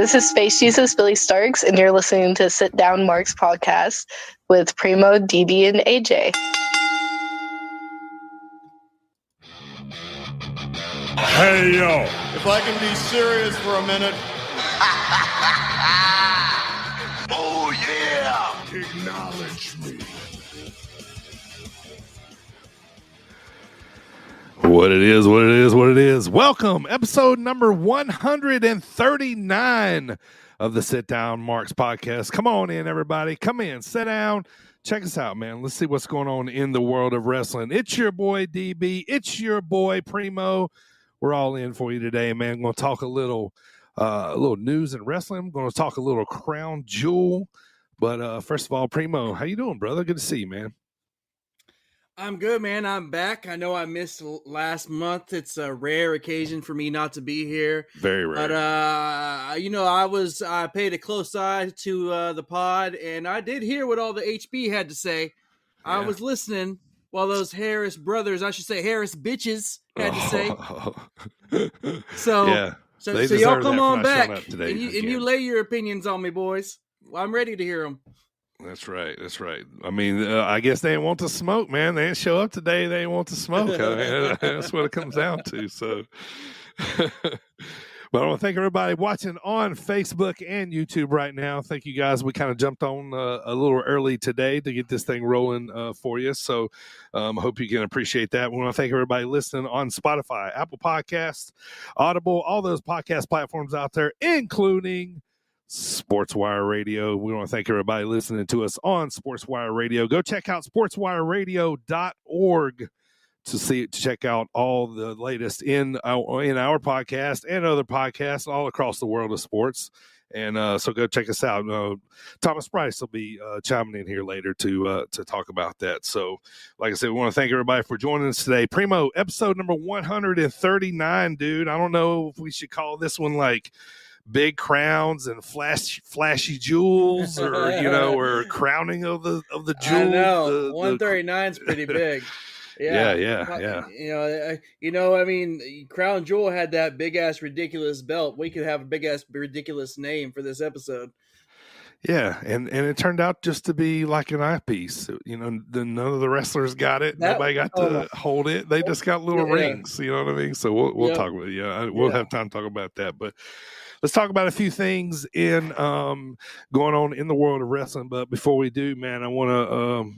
This is Space Jesus Billy Starks, and you're listening to Sit Down Mark's podcast with Primo, DB, and AJ. Hey, yo. If I can be serious for a minute. Oh, yeah. Acknowledge me. What it is. Welcome, episode number 139 of the Sit Down Marks podcast. Come on in, everybody. Come in, sit down. Check us out, man. Let's see what's going on in the world of wrestling. It's your boy, DB. It's your boy, Primo. We're all in for you today, man. I'm going to talk a little news and wrestling. I'm going to talk a little crown jewel. But first of all, Primo, how you doing, brother? Good to see you, man. I'm good, man. I'm back. I know I missed last month. It's a rare occasion for me not to be here. Very rare. But, I paid a close eye to the pod, and I did hear what all the HB had to say. Yeah. I was listening while those Harris brothers, I should say Harris bitches, had to say. So y'all come on back, and you lay your opinions on me, boys. I'm ready to hear them. That's right. I mean, I guess they didn't want to smoke, man. They didn't show up today. They didn't want to smoke. I mean, that's what it comes down to. So, but I want to thank everybody watching on Facebook and YouTube right now. Thank you guys. We kind of jumped on a little early today to get this thing rolling for you. So I hope you can appreciate that. We want to thank everybody listening on Spotify, Apple Podcasts, Audible, all those podcast platforms out there, including SportzWire Radio. We want to thank everybody listening to us on SportzWire Radio. Go check out sportswireradio.org to check out all the latest in our podcast and other podcasts all across the world of sports. And so go check us out. Thomas Price will be chiming in here later to talk about that. So, like I said, we want to thank everybody for joining us today. Primo, episode number 139, dude. I don't know if we should call this one like big crowns and flashy jewels, or or crowning of the jewel. I know 139 is pretty big. Yeah. I mean, Crown Jewel had that big ass ridiculous belt. We could have a big ass ridiculous name for this episode. Yeah, and it turned out just to be like an eyepiece. None of the wrestlers got it. Nobody got to hold it. They just got little rings. You know what I mean? So we'll talk about it. We'll have time to talk about that. But let's talk about a few things in going on in the world of wrestling. But before we do, man, I want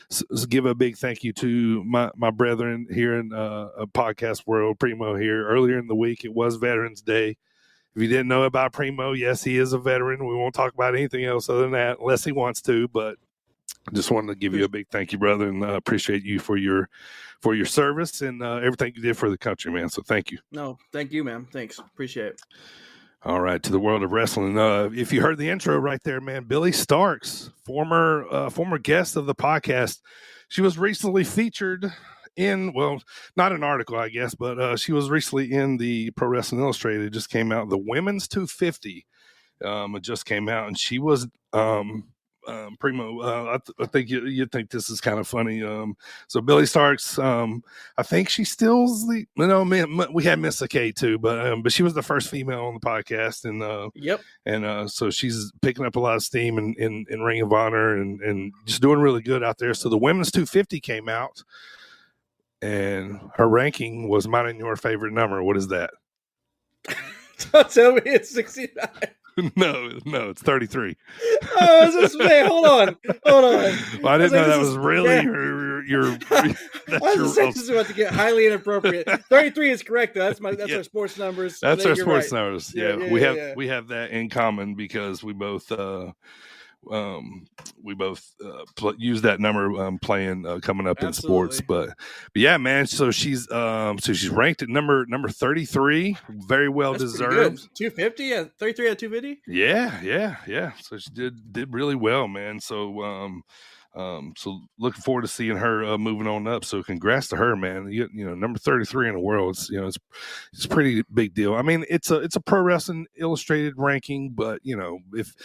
to give a big thank you to my brethren here in a podcast world, Primo here. Earlier in the week, it was Veterans Day. If you didn't know about Primo, yes, he is a veteran. We won't talk about anything else other than that, unless he wants to. But I just wanted to give you a big thank you, brother, and appreciate you for your service and everything you did for the country, man. So thank you. No, thank you, man. Thanks. Appreciate it. All right, to the world of wrestling. If you heard the intro right there, man, Billy Starks, former guest of the podcast, she was recently featured in, well, not an article, I guess, but she was recently in the Pro Wrestling Illustrated. It just came out. The Women's 250 it just came out, and she was Primo. I think you think this is kind of funny. So Billy Starks, I think she still's we had Miss K too, but she was the first female on the podcast, and so she's picking up a lot of steam in Ring of Honor and just doing really good out there. So the Women's 250 came out, and her ranking was mine and your favorite number. What is that? Don't tell me it's 69. No, it's 33. Oh, I was just saying, hold on. Well, I didn't know that was really your. I was just saying, this is about to get highly inappropriate. 33 is correct, though. That's our sports numbers. That's our sports numbers. Yeah, we have that in common because we both use that number playing coming up in sports. But yeah, man. So she's ranked at number 33. Very well deserved. 250, yeah, 33 out of 250. Yeah. So she did really well, man. So so looking forward to seeing her moving on up. So congrats to her, man. You know, number 33 in the world. It's it's a pretty big deal. I mean, it's a Pro Wrestling Illustrated ranking, but if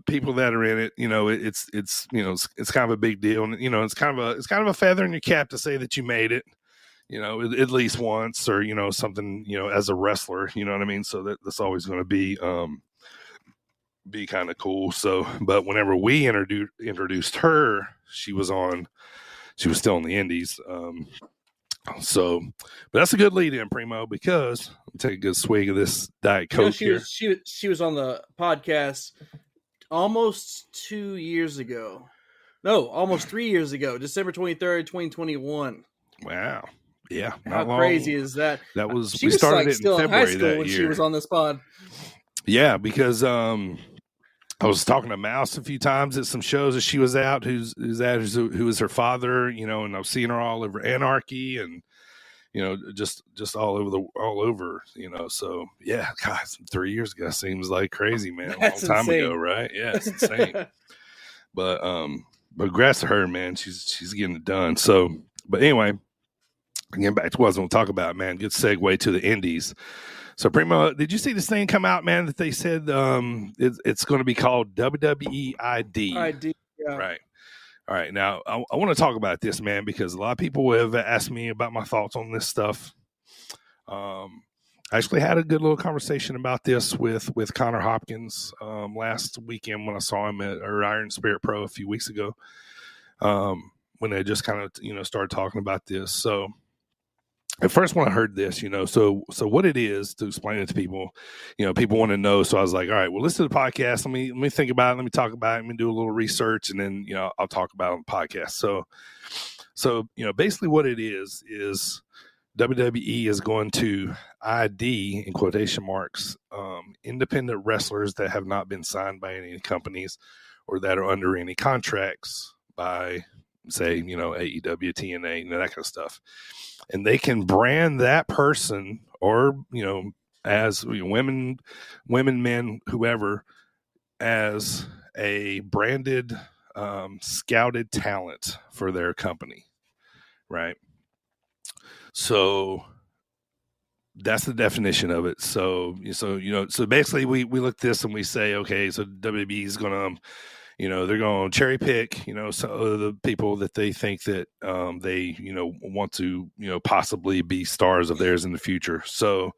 people that are in it, it's kind of a big deal, and it's kind of a feather in your cap to say that you made it. at least once, or something, as a wrestler, you know what I mean. So that's always going to be kind of cool. So, but whenever we introduced her, she was still in the Indies. So, but that's a good lead in, Primo, because I'll take a good swig of this Diet Coke here. She was on the podcast almost 2 years ago. No, almost 3 years ago, December 23rd, 2021. Wow. Yeah. How crazy is that? That was, she we was started like it still in in high February school that when year. she was on this pod. Yeah, because I was talking to Mouse a few times at some shows that she was out, who was her father, and I was seeing her all over Anarchy and, just all over, so yeah, God, 3 years ago seems like crazy, man. That's a long time insane. ago, right? Yeah, it's insane. But congrats to her, man. She's getting it done. So, but anyway, getting back to what I was going to talk about, man. Good segue to the Indies. So, Primo, did you see this thing come out, man, that they said it's going to be called WWE ID? ID, yeah. Right. All right. Now, I want to talk about this, man, because a lot of people have asked me about my thoughts on this stuff. I actually had a good little conversation about this with Connor Hopkins last weekend when I saw him at Iron Spirit Pro a few weeks ago, when they just kind of, started talking about this. So, at first, when I heard this, so what it is, to explain it to people, people want to know. So I was like, all right, well, listen to the podcast. Let me think about it. Let me talk about it. Let me do a little research, and then, I'll talk about it on the podcast. So, basically what it is WWE is going to ID, in quotation marks, independent wrestlers that have not been signed by any companies or that are under any contracts by, say, AEW, TNA, that kind of stuff. And they can brand that person, or, as women, men, whoever, as a branded, scouted talent for their company. Right. So that's the definition of it. So basically we look at this and we say, okay, so WWE is going to, they're going to cherry pick, some of the people that they think that they, want to, possibly be stars of theirs in the future. So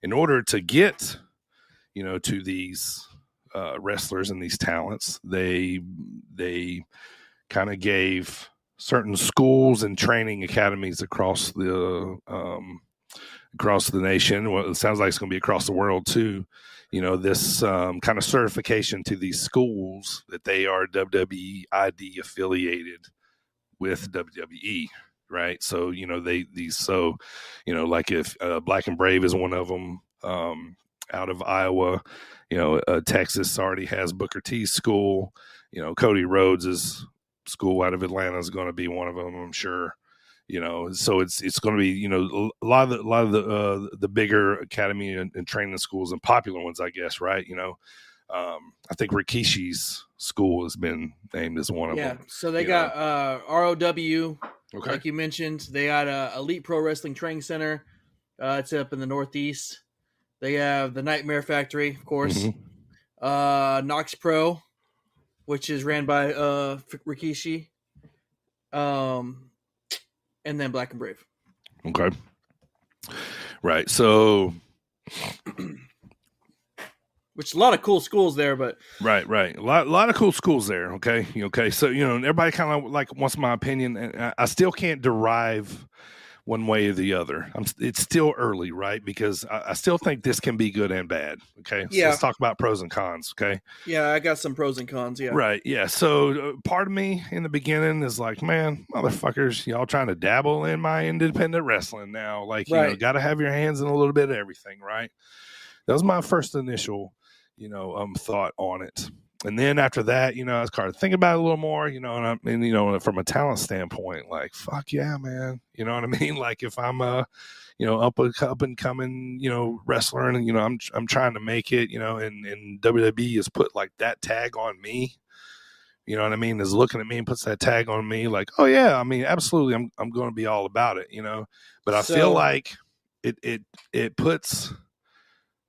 in order to get, to these wrestlers and these talents, they kind of gave certain schools and training academies across the nation. Well, it sounds like it's going to be across the world too. This kind of certification to these schools that they are WWE ID affiliated with WWE, right? So, like if Black and Brave is one of them, out of Iowa, Texas already has Booker T's school, Cody Rhodes' school out of Atlanta is going to be one of them, I'm sure. So it's going to be, a lot of the bigger academy and training schools and popular ones, I guess, right? I think Rikishi's school has been named as one of them. Yeah, so they got ROW, okay, like you mentioned. They got Elite Pro Wrestling Training Center. It's up in the Northeast. They have the Nightmare Factory, of course. Mm-hmm. Knox Pro, which is ran by Rikishi. And then Black and Brave. Okay. Right. So, which a lot of cool schools there, but right. A lot of cool schools there. Okay. Okay. So, everybody kind of like wants my opinion, and I still can't derive one way or the other. It's still early, right? Because I still think this can be good and bad. Okay. So yeah. Let's talk about pros and cons. Okay. Yeah. I got some pros and cons. Yeah. Right. Yeah. So part of me in the beginning is like, man, motherfuckers, y'all trying to dabble in my independent wrestling now. Like, got to have your hands in a little bit of everything. Right. That was my first initial, thought on it. And then after that, I was kind of thinking about it a little more, and from a talent standpoint, like, fuck yeah, man. You know what I mean? Like if I'm up and coming, wrestler, and, I'm trying to make it, and WWE has put like that tag on me, you know what I mean? Is looking at me and puts that tag on me like, oh yeah, I mean, absolutely. I'm going to be all about it, but I feel like it puts,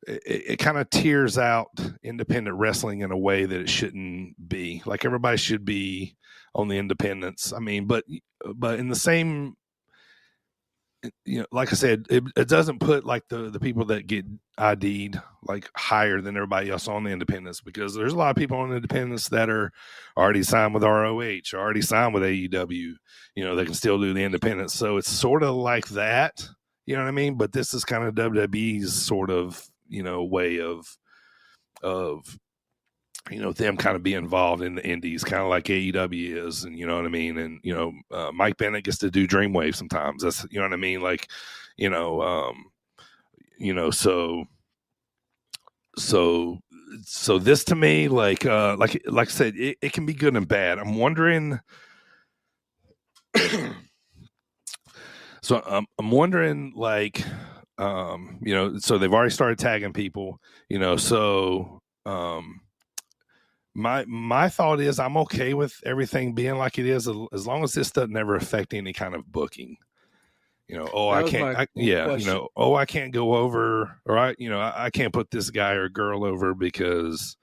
it kind of tears out independent wrestling in a way that it shouldn't be. Like everybody should be on the independents. I mean, but in the same like I said, it doesn't put like the people that get ID'd like higher than everybody else on the independents, because there's a lot of people on the independents that are already signed with ROH, already signed with AEW. They can still do the independents. So it's sort of like that, you know what I mean? But this is kind of WWE's sort of, way of them kind of be involved in the indies, kind of like AEW is, and you know what I mean? And, Mike Bennett gets to do Dreamwave sometimes. That's, you know what I mean? Like, so this to me, like I said, it can be good and bad. I'm wondering, I'm wondering, like, so they've already started tagging people, so, my thought is I'm okay with everything being like it is, as long as this doesn't ever affect any kind of booking. I can't go over, or I can't put this guy or girl over because,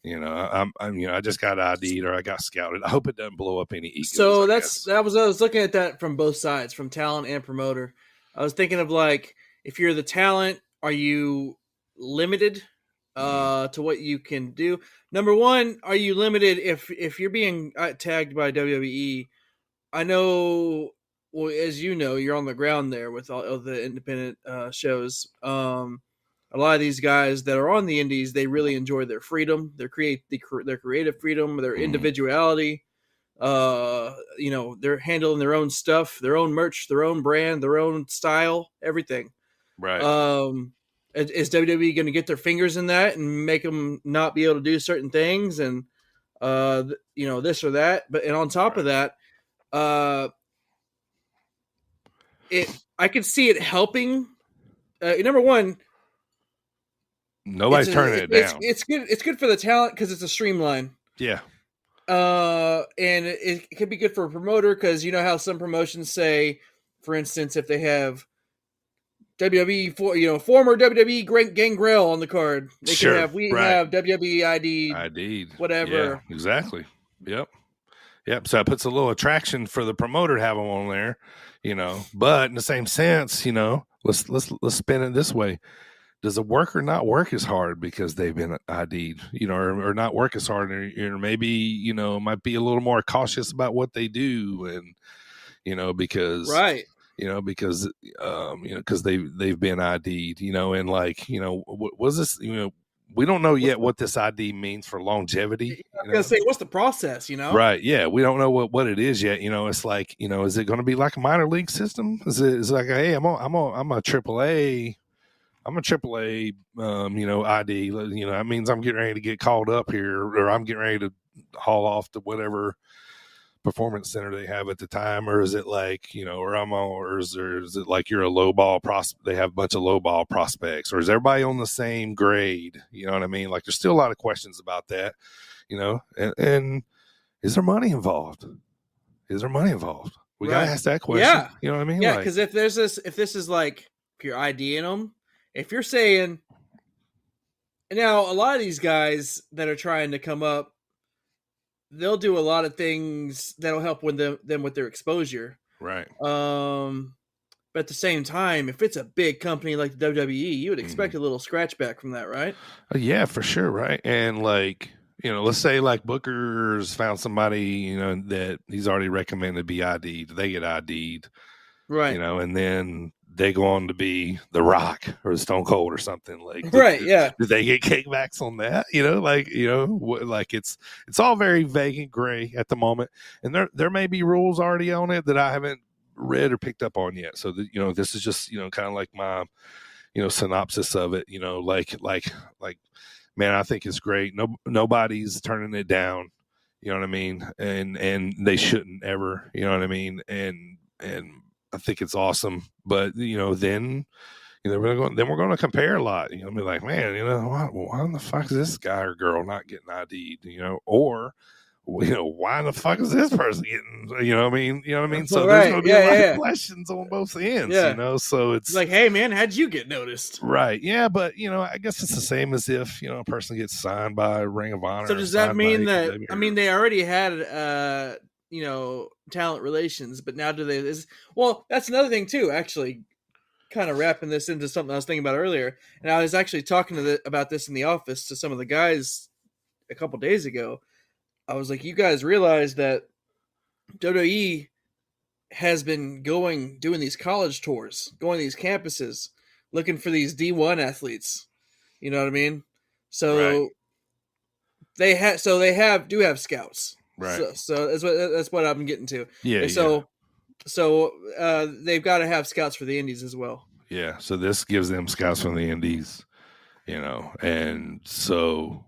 I just got ID'd or I got scouted. I hope it doesn't blow up any egos. So I was looking at that from both sides, from talent and promoter. I was thinking of, like, if you're the talent, are you limited to what you can do? Number one, are you limited if you're being tagged by WWE? I know, well, as you know, you're on the ground there with all of the independent shows. A lot of these guys that are on the indies, they really enjoy their freedom, their creative freedom, their individuality. They're handling their own stuff, their own merch, their own brand, their own style, everything. Right. Is WWE going to get their fingers in that and make them not be able to do certain things and, this or that? And on top of that, I could see it helping. Number one, nobody's turning it down. It's good. It's good for the talent because it's a streamline. Yeah. And it could be good for a promoter because you know how some promotions say, for instance, if they have WWE, former WWE Gangrel on the card, they can have have WWE ID'd, whatever. Yeah, exactly. Yep. So it puts a little attraction for the promoter to have them on there, But in the same sense, let's spin it this way: does a worker not work as hard because they've been ID'd, or not work as hard, or maybe might be a little more cautious about what they do, and because because they've been ID'd, and like was this we don't know yet what this ID means for longevity. I was gonna say, what's the process, Right. Yeah. We don't know what it is yet. It's like, is it going to be like a minor league system? Is it like, hey, I'm a AAA, ID, that means I'm getting ready to get called up here, or I'm getting ready to haul off to whatever performance center they have at the time, or is it like, or is it like you're a low ball they have a bunch of low ball prospects, or is everybody on the same grade? You know what I mean? Like, there's still a lot of questions about that, and is there money involved? We gotta ask that question. Yeah. You know what I mean? Yeah. Because if this is like pure ID in them, if you're saying, now a lot of these guys that are trying to come up, they'll do a lot of things that'll help with them with their exposure. Right. But at the same time, if it's a big company like the WWE, you would expect a little scratch back from that, right? Yeah, for sure. Right. And like, let's say like Booker's found somebody, that he's already recommended be ID'd. They get ID'd. Right. And then they go on to be The Rock or Stone Cold or something, like, right. Yeah. Did they get kickbacks on that? Like it's all very vague and gray at the moment. And there may be rules already on it that I haven't read or picked up on yet. So that, this is just, kind of like my, synopsis of it, like, man, I think it's great. Nobody's turning it down. You know what I mean? And they shouldn't ever, you know what I mean? And I think it's awesome, but then we're going to compare a lot. Be like, man, why the fuck is this guy or girl not getting ID'd? Or why the fuck is this person getting? You know what I mean? So there's going to be a lot of questions on both ends. So it's like, hey, man, how'd you get noticed? Right? Yeah, but I guess it's the same as if a person gets signed by Ring of Honor. So does that mean that? I mean, they already had talent relations, but now do they? Well, that's another thing too. Actually, kind of wrapping this into something I was thinking about earlier, and I was actually talking about this in the office to some of the guys a couple days ago. I was like, you guys realize that WWE has been doing these college tours, going to these campuses, looking for these D1 athletes. You know what I mean? So Right. they do have scouts. Right. So that's what I'm getting to. Yeah. And so they've got to have scouts for the Indies as well. Yeah. So this gives them scouts from the Indies, and so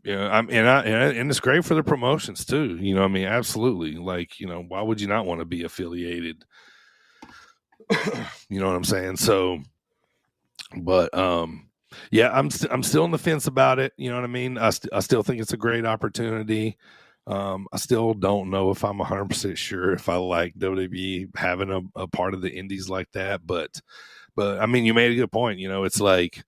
and it's great for the promotions too. Absolutely. Like, why would you not want to be affiliated? You know what I'm saying? So, but yeah, I'm still on the fence about it. You know what I mean? I still think it's a great opportunity. I still don't know if I'm 100% sure if I like WWE having a part of the Indies like that, but I mean, you made a good point. It's like,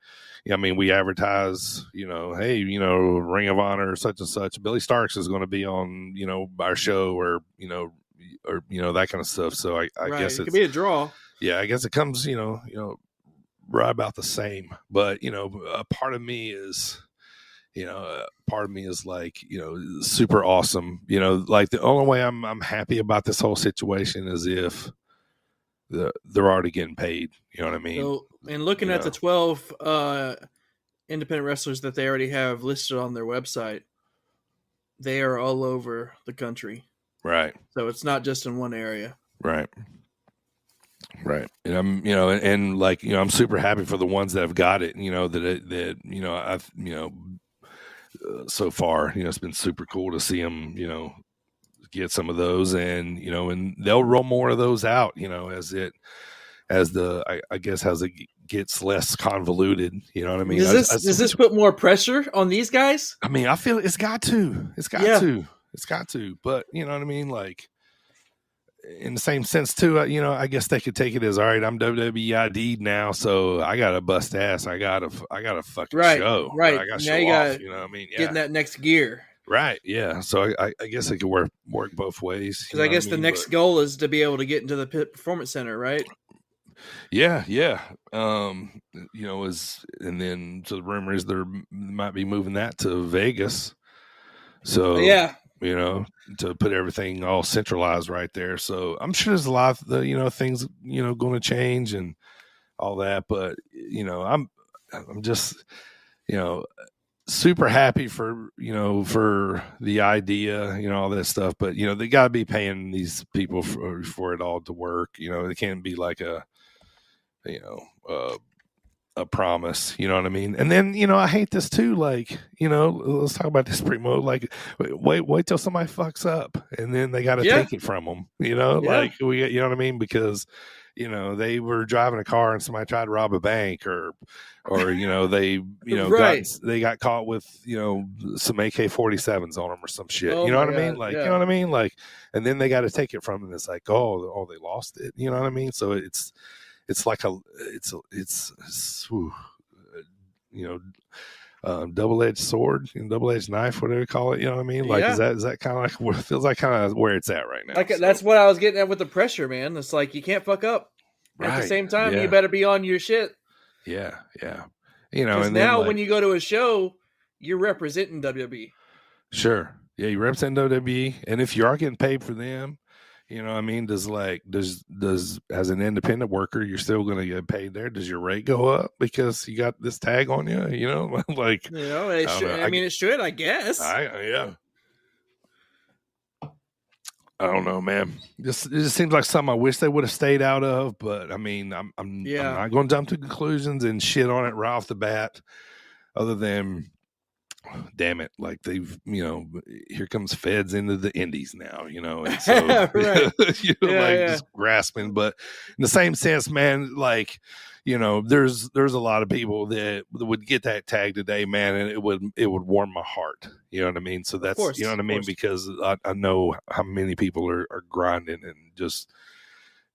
we advertise, hey, Ring of Honor, such and such. Billy Starks is going to be on, our show or that kind of stuff. So I guess it could be a draw. Yeah, I guess it comes, right about the same. But a part of me is like, super awesome. Like the only way I'm happy about this whole situation is if they're already getting paid. You know what I mean? So, and looking at the 12 independent wrestlers that they already have listed on their website, they are all over the country. Right. So it's not just in one area. Right. Right. And I'm, and like, I'm super happy for the ones that have got it, I've, so far, it's been super cool to see them, get some of those and, and they'll roll more of those out, as it gets less convoluted. You know what I mean? Does this put more pressure on these guys? I mean, I feel it's got to, but you know what I mean? Like, in the same sense too, I guess they could take it as, all right, I'm WWE ID'd now, so I gotta bust ass. I gotta fucking show. Right. I gotta now show you off. gotta You know what I mean? Yeah. Getting that next gear. Right. Yeah. So I guess it could work both ways. Because I guess the next goal is to be able to get into the Performance Center, right? Yeah. Yeah. And then so the rumor is they might be moving that to Vegas. So yeah. To put everything all centralized right there. So I'm sure there's a lot of things, going to change and all that. But, I'm just, super happy for the idea, all that stuff. But, they got to be paying these people for it all to work. It can't be like a promise, you know what I mean? And then, I hate this too. Like, let's talk about this, Primo. Like, wait till somebody fucks up and then they got to take it from them, like you know what I mean? Because, they were driving a car and somebody tried to rob a bank or, they, right. they got caught with, some AK-47s on them or some shit. Oh, you know what I mean? God, Like, yeah. you know what I mean? Like, and then they got to take it from them. It's like, oh, they lost it. You know what I mean? So it's like double-edged sword, double-edged knife, whatever you call it. You know what I mean? Like, is that kind of like what it feels like, kind of where it's at right now? Like, that's what I was getting at with the pressure, man. It's like, you can't fuck up. At the same time, you better be on your shit. Yeah. Yeah. And now when you go to a show, you're representing WWE. Sure. Yeah. You represent WWE. And if you are getting paid for them, you know what I mean? Does as an independent worker, you're still going to get paid there? Does your rate go up because you got this tag on you? Like, it should. I mean, it should, I guess. Yeah. I don't know, man. It just seems like something I wish they would have stayed out of. But I mean, I'm not going to jump to conclusions and shit on it right off the bat. Other than, damn it, like they've, here comes feds into the indies now, and so right. Just grasping. But in the same sense, man, like, there's a lot of people that would get that tag today, man, and it would warm my heart. You know what I mean? So that's, course, you know what I mean? Because I know how many people are grinding and just,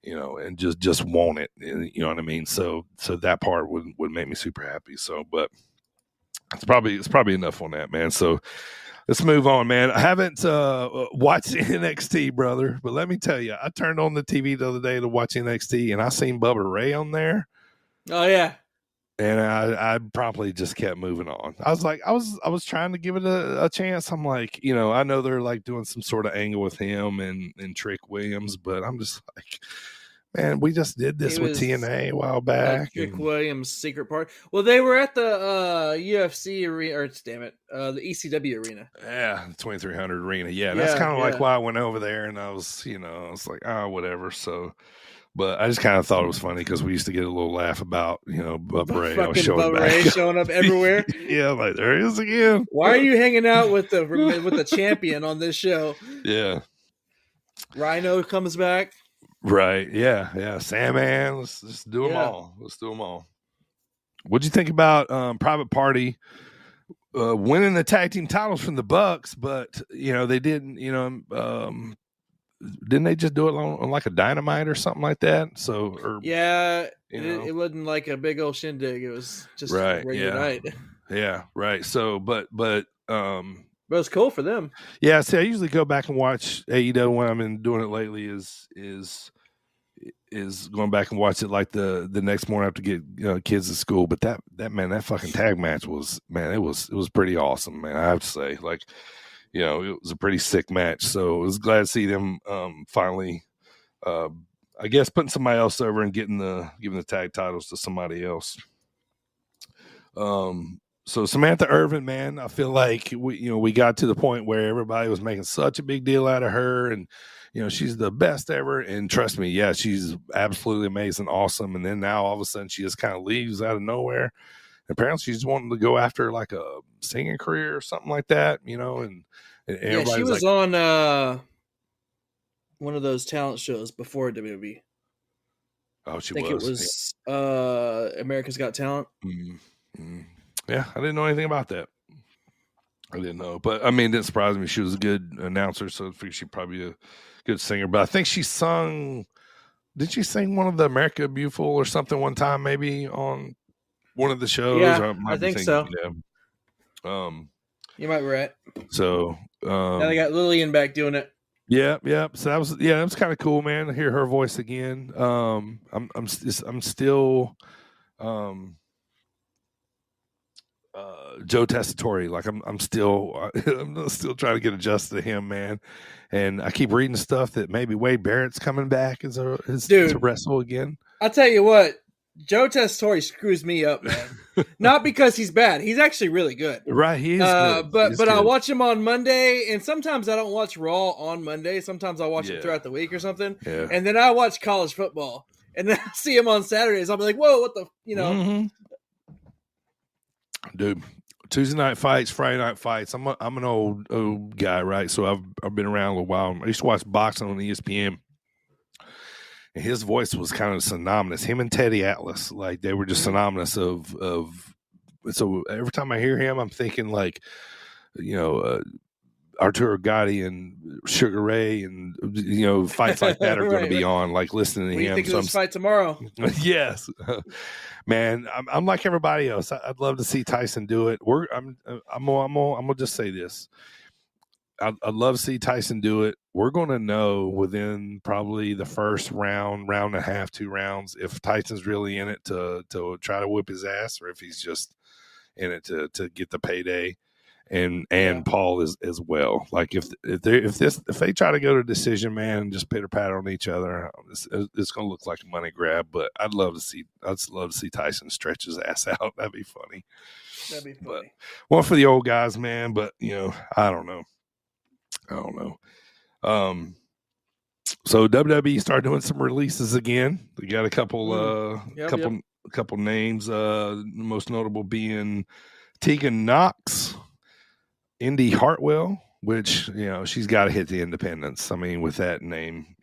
and just want it. You know what I mean? So that part would make me super happy. So, but it's probably enough on that, man. So Let's move on, man. I haven't watched NXT, brother, but let me tell you, I turned on the TV the other day to watch NXT, and I seen Bubba Ray on there. Oh yeah, and I promptly just kept moving on. I was trying to give it a chance. I'm like, I know they're like doing some sort of angle with him and Trick Williams, but I'm just like, man, we just did this with TNA a while back. Like Trick Williams' secret part. Well, they were at the UFC arena, or the ECW arena. Yeah, the 2300 arena. Yeah, that's kind of like why I went over there, and I was like, oh, whatever. So, but I just kind of thought it was funny because we used to get a little laugh about, Bubba Ray showing up everywhere. Yeah, like there he is again. Why are you hanging out with the champion on this show? Yeah, Rhino comes back. Right. Yeah. Sandman. Let's just do them all. Let's do them all. What'd you think about Private Party winning the tag team titles from the Bucks? But they didn't. Didn't they just do it on like a Dynamite or something like that? So, it wasn't like a big old shindig. It was just a regular night. Yeah. Right. So, but But it's cool for them. Yeah, see, I usually go back and watch AEW when I've been doing it lately. Is going back and watch it like the next morning after get kids to school. But that fucking tag match was, man, it was pretty awesome, man. I have to say, like, it was a pretty sick match. So I was glad to see them finally, I guess, putting somebody else over and giving the tag titles to somebody else. So Samantha Irvin, man, I feel like we got to the point where everybody was making such a big deal out of her, and she's the best ever. And trust me, yeah, she's absolutely amazing, awesome. And then now all of a sudden she just kind of leaves out of nowhere. Apparently she's wanting to go after like a singing career or something like that, and she was like, on one of those talent shows before WWE. Oh, I think it was America's Got Talent. Mm-hmm. Yeah, I didn't know anything about that. I didn't know. But, I mean, it didn't surprise me. She was a good announcer, so I figured she'd probably be a good singer. But I think she sung – did she sing one of the America Beautiful or something one time maybe on one of the shows? Yeah, I think so. Yeah. You might be right. So now they got Lillian back doing it. Yeah. So that was kind of cool, man, to hear her voice again. I'm still Joe Tessitore, like I'm still trying to get adjusted to him, man. And I keep reading stuff that maybe Wade Barrett's coming back to wrestle again. I'll tell you what, Joe Tessitore screws me up, man. Not because he's bad; he's actually really good. Right, he is good. But I watch him on Monday, and sometimes I don't watch Raw on Monday. Sometimes I watch him throughout the week or something. Yeah. And then I watch college football, and then I see him on Saturdays. I'll be like, "Whoa, what the?" Mm-hmm. Dude. Tuesday night fights, Friday night fights. I'm an old guy, right? So I've been around a little while. I used to watch boxing on ESPN, and his voice was kind of synonymous. Him and Teddy Atlas, like they were just synonymous of. So every time I hear him, I'm thinking like, Arturo Gatti and Sugar Ray and fights like that are going to be on. Like listening to him. You think of this fight tomorrow? Yes. Man, I'm like everybody else. I'd love to see Tyson do it. I'm gonna just say this. I'd love to see Tyson do it. We're gonna know within probably the first round and a half, 2 rounds, if Tyson's really in it to try to whip his ass, or if he's just in it to get the payday. And Paul is as well. Like if they try to go to decision, man, and just pitter patter on each other, it's going to look like a money grab. But I'd love to see Tyson stretch his ass out. That'd be funny. But one for the old guys, man. But I don't know. So WWE started doing some releases again. We got a couple couple names. Most notable being Tegan Knox, Indy Hartwell, which she's got to hit the independents. I mean, with that name,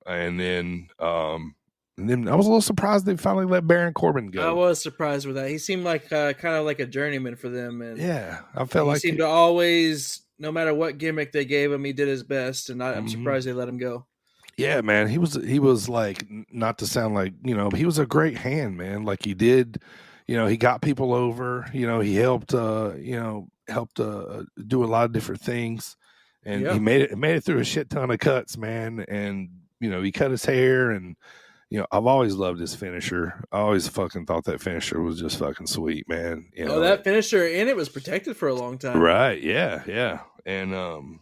and then I was a little surprised they finally let Baron Corbin go. I was surprised with that. He seemed like kind of like a journeyman for them, and I felt like he seemed to always, no matter what gimmick they gave him, he did his best, and I'm surprised they let him go. Yeah, man, he was like, not to sound like he was a great hand, man. Like he did. He got people over. He helped. helped do a lot of different things, and Yeah. he made it through a shit ton of cuts, man. And he cut his hair, and I've always loved his finisher. I always fucking thought that finisher was just fucking sweet, man. That finisher, and it was protected for a long time. Right? Yeah. And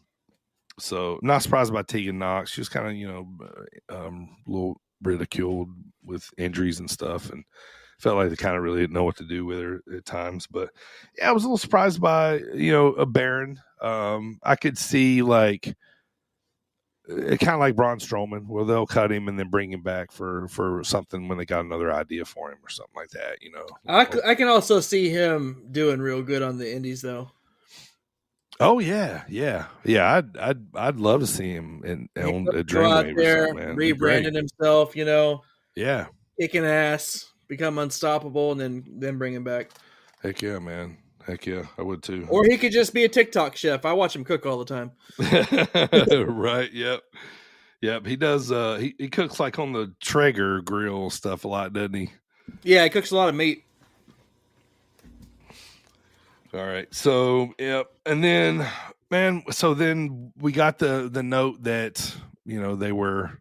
so not surprised about Tegan Knox. She was kind of a little ridiculed with injuries and stuff, and felt like they kind of really didn't know what to do with her at times. But yeah, I was a little surprised by a Baron. I could see like kind of like Braun Strowman, where they'll cut him and then bring him back for something when they got another idea for him or something like that. I can also see him doing real good on the indies, though. Oh yeah. I'd love to see him on a Dreamwave there, or something, man. rebranding himself. Yeah, kicking ass, become unstoppable, and then bring him back. Heck yeah, man. Heck yeah, I would too. Or he could just be a TikTok chef. I watch him cook all the time. Right. Yep. He does. He cooks like on the Traeger grill stuff a lot, doesn't he? Yeah, he cooks a lot of meat. All right. So, yep. And then, man, then we got the note that, they were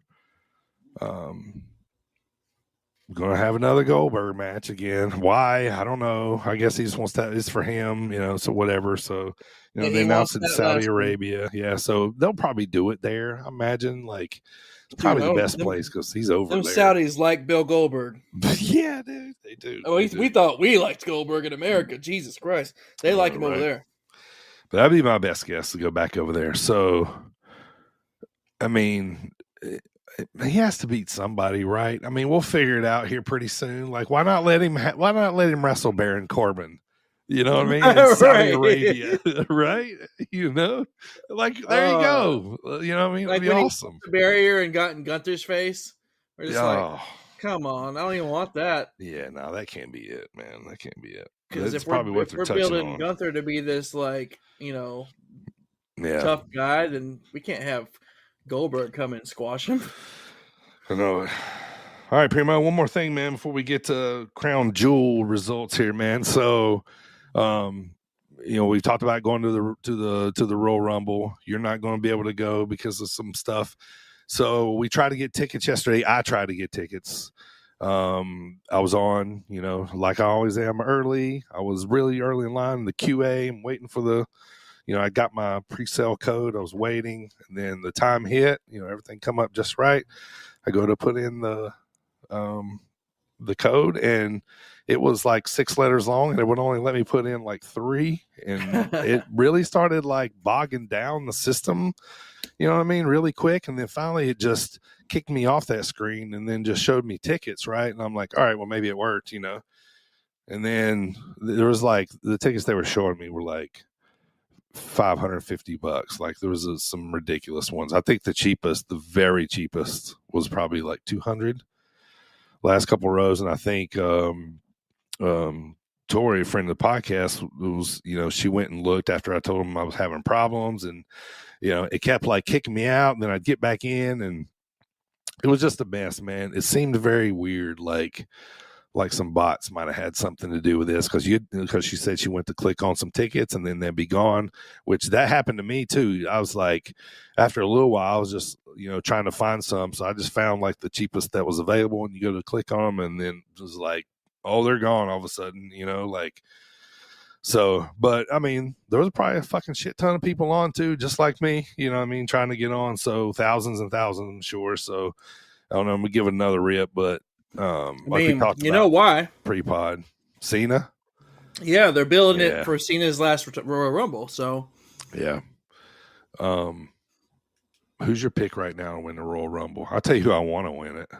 going to have another Goldberg match again. Why? I don't know. I guess he just wants that. It's for him, so whatever. So, they announced it in Saudi Arabia. Yeah. So they'll probably do it there. I imagine it's probably the best place because he's over there. Them Saudis like Bill Goldberg. Yeah, dude. They do. We thought we liked Goldberg in America. Jesus Christ. They like him over there. But that'd be my best guess to go back over there. So, I mean, he has to beat somebody, right? I mean, we'll figure it out here pretty soon. Like, why not let him wrestle Baron Corbin? You know what I mean? In Saudi Arabia, right? Like there you go. You know what I mean? It'd be awesome. The barrier and got in Gunther's face. We're just like, come on, I don't even want that. Yeah, no, that can't be it, man. That can't be it. Because if we're building Gunther to be this tough guy, then we can't have Goldberg come and squash him. I know. All right, Primo, one more thing, man, before we get to crown jewel results here, man. So, we talked about going to the Royal Rumble. You're not going to be able to go because of some stuff. So we tried to get tickets yesterday. I tried to get tickets. I was on, like I always am, early. I was really early in line in the QA. I'm waiting for I got my pre-sale code. I was waiting, and then the time hit. Everything come up just right. I go to put in the code, and it was like 6 letters long, and it would only let me put in like 3, and it really started like bogging down the system, really quick. And then finally it just kicked me off that screen and then just showed me tickets, right? And I'm like, all right, well, maybe it worked, and then there was like the tickets they were showing me were like $550. Like there was some ridiculous ones. I think the very cheapest was probably like 200 last couple rows. And I think Tori, a friend of the podcast, was she went and looked after I told him I was having problems, and it kept like kicking me out, and then I'd get back in, and it was just a mess, man. It seemed very weird, like some bots might have had something to do with this, because she said she went to click on some tickets and then they'd be gone, which that happened to me too. I was like, after a little while, I was just trying to find some, so I just found like the cheapest that was available, and you go to click on them, and then it was like, oh, they're gone all of a sudden, so. But I mean, there was probably a fucking shit ton of people on too, just like me, trying to get on. So thousands and thousands, I'm sure. So I don't know, I'm gonna give it another rip, but we talked about why pre-pod Cena. Yeah, they're building it for Cena's last Royal Rumble. So yeah. Who's your pick right now to win the Royal Rumble? I'll tell you who I want to win it.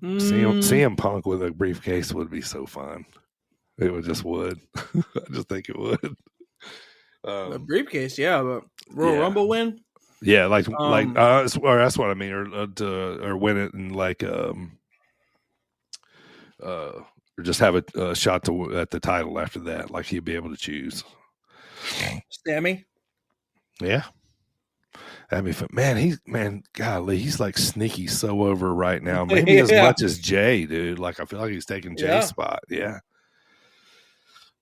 CM Punk with a briefcase would be so fun. It would. I just think it would. A briefcase, yeah, but Royal Rumble win. Yeah, that's what I mean, or win it and or just have a shot at the title after that. Like he'd be able to choose. Sammy. Yeah, that'd be fun. Golly, he's like sneaky so over right now. Maybe as much as Jay, dude. Like I feel like he's taking Jay's spot. Yeah.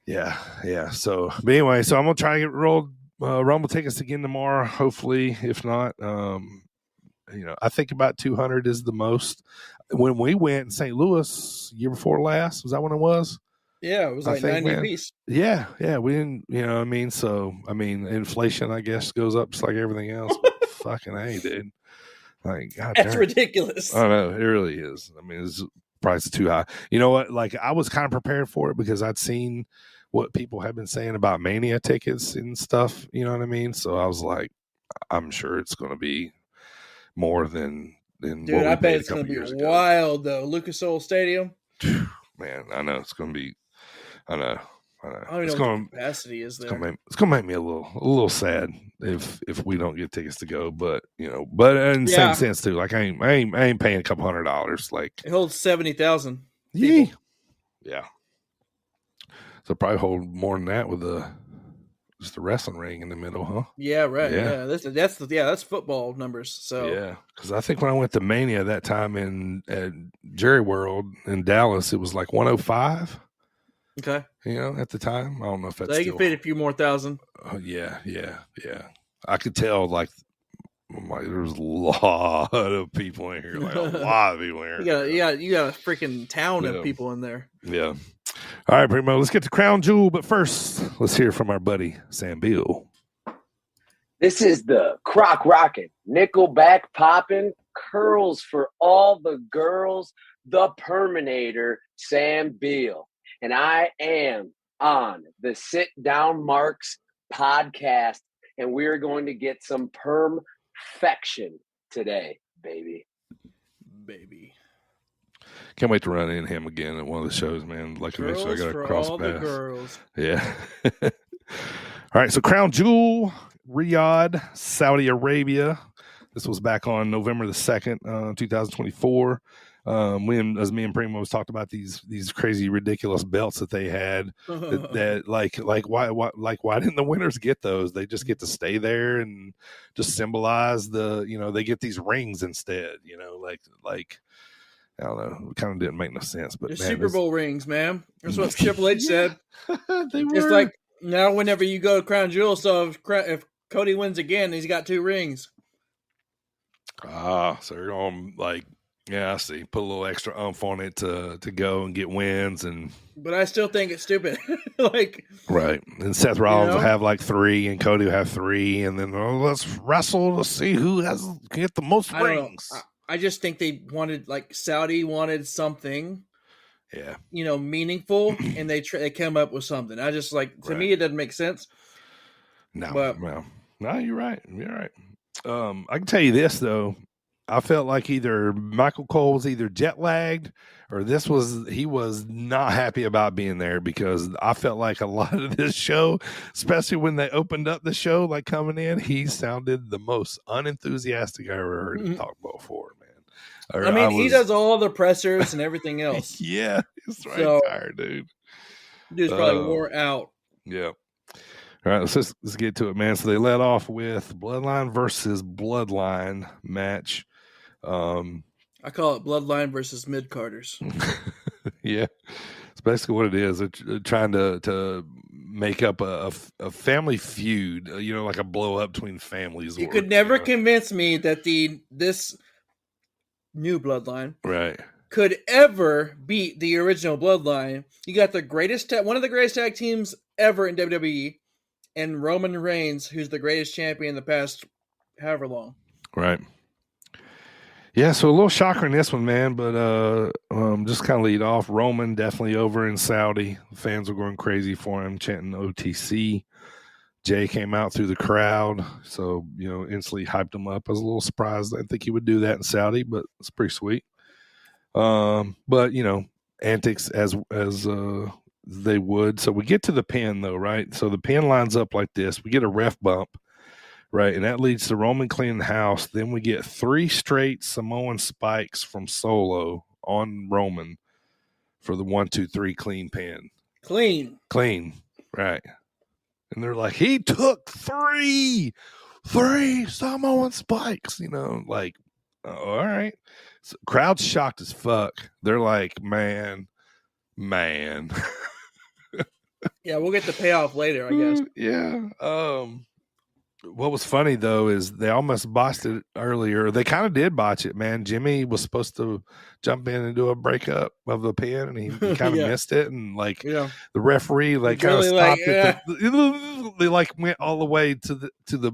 Yeah. So, but anyway, so I'm gonna try to get rolled Rumble tickets again tomorrow. Hopefully, if not, I think about 200 is the most. When we went in St. Louis year before last, was that when it was? Yeah, it was I like think, 90 man. apiece. Yeah, we didn't, what I mean? So, I mean, inflation, I guess, goes up just like everything else. But fucking hey, dude. Like, God That's darn. ridiculous. I don't know. It really is. I mean, it's price is too high. You know what? Like, I was kind of prepared for it because I'd seen what people have been saying about Mania tickets and stuff. You know what I mean? So I was like, I'm sure it's going to be more than Dude, what we I paid bet a it's going couple to be years ago. wild, though. Lucas Oil Stadium. Man, I know it's going to be. I know. I don't even know what the capacity is there. It's gonna make me a little sad if we don't get tickets to go. But but in the same sense too, like I ain't paying a couple $100. Like it holds 70,000 people. Yeah. So probably hold more than that with just the wrestling ring in the middle, huh? Yeah, right. Yeah, that's football numbers. So yeah, because I think when I went to Mania that time at Jerry World in Dallas, it was like 105. Okay. At the time, I don't know if that's. So you can fit a few more thousand. Yeah. I could tell like there's a lot of people in here, like a lot of people in here. You got a freaking town of people in there. Yeah. All right, Primo, let's get to Crown Jewel, but first, let's hear from our buddy Sam Beal. This is the crock rockin', nickelback poppin', curls for all the girls, the Perminator, Sam Beal. And I am on the Sit Down Marks podcast, and we're going to get some perfection today, baby. Can't wait to run into him again at one of the shows, man. Like eventually I got to cross paths. The girls. Yeah. All right, so Crown Jewel, Riyadh, Saudi Arabia. This was back on November the 2nd, 2024. Me and Primo was talked about these crazy ridiculous belts that they had that why didn't the winners get those? They just get to stay there and just symbolize they get these rings instead, like I don't know, it kind of didn't make no sense, but Super Bowl rings, man. That's what Triple H said. They were. It's like now whenever you go to Crown Jewel, so if Cody wins again, he's got 2 rings. So you're going I see. Put a little extra oomph on it to go and get wins, but I still think it's stupid. Right. And Seth Rollins will have 3, and Cody will have 3, and then let's wrestle to see who get the most rings. I just think they wanted Saudi wanted something, meaningful, and they came up with something. I just to me it doesn't make sense. No, you're right. I can tell you this though. I felt like either Michael Cole was either jet lagged or he was not happy about being there, because I felt like a lot of this show, especially when they opened up the show, coming in, he sounded the most unenthusiastic I ever heard him talk before, man. He does all the pressers and everything else. Yeah, he's tired, dude. Dude's probably wore out. Yeah. All right, let's get to it, man. So they led off with Bloodline versus Bloodline match. I call it Bloodline versus Mid-Carders. Yeah, it's basically what it is. They're trying to make up a family feud, like a blow up between families. You could never convince me that this new Bloodline could ever beat the original Bloodline. You got one of the greatest tag teams ever in WWE, and Roman Reigns, who's the greatest champion in the past however long. Right. Yeah, so a little shocker in this one, man, but just kind of lead off. Roman definitely over in Saudi. The fans were going crazy for him, chanting OTC. Jay came out through the crowd, so, instantly hyped him up. I was a little surprised. I didn't think he would do that in Saudi, but it's pretty sweet. But, antics as they would. So we get to the pin, though, right? So the pin lines up like this. We get a ref bump. Right, and that leads to Roman cleaning the house. Then we get 3 straight Samoan spikes from Solo on Roman for the 1, 2, 3 clean pin. Clean, right. And they're like, he took 3 Samoan spikes, all right. So, crowd's shocked as fuck. They're like, man. Yeah, we'll get the payoff later, I guess. Yeah. What was funny though is they almost botched it earlier. They kind of did botch it, man. Jimmy was supposed to jump in and do a breakup of the pin, and he kind of Yeah. missed it. And like Yeah. the referee, like kind of really like, stopped it. They like went all the way to the to the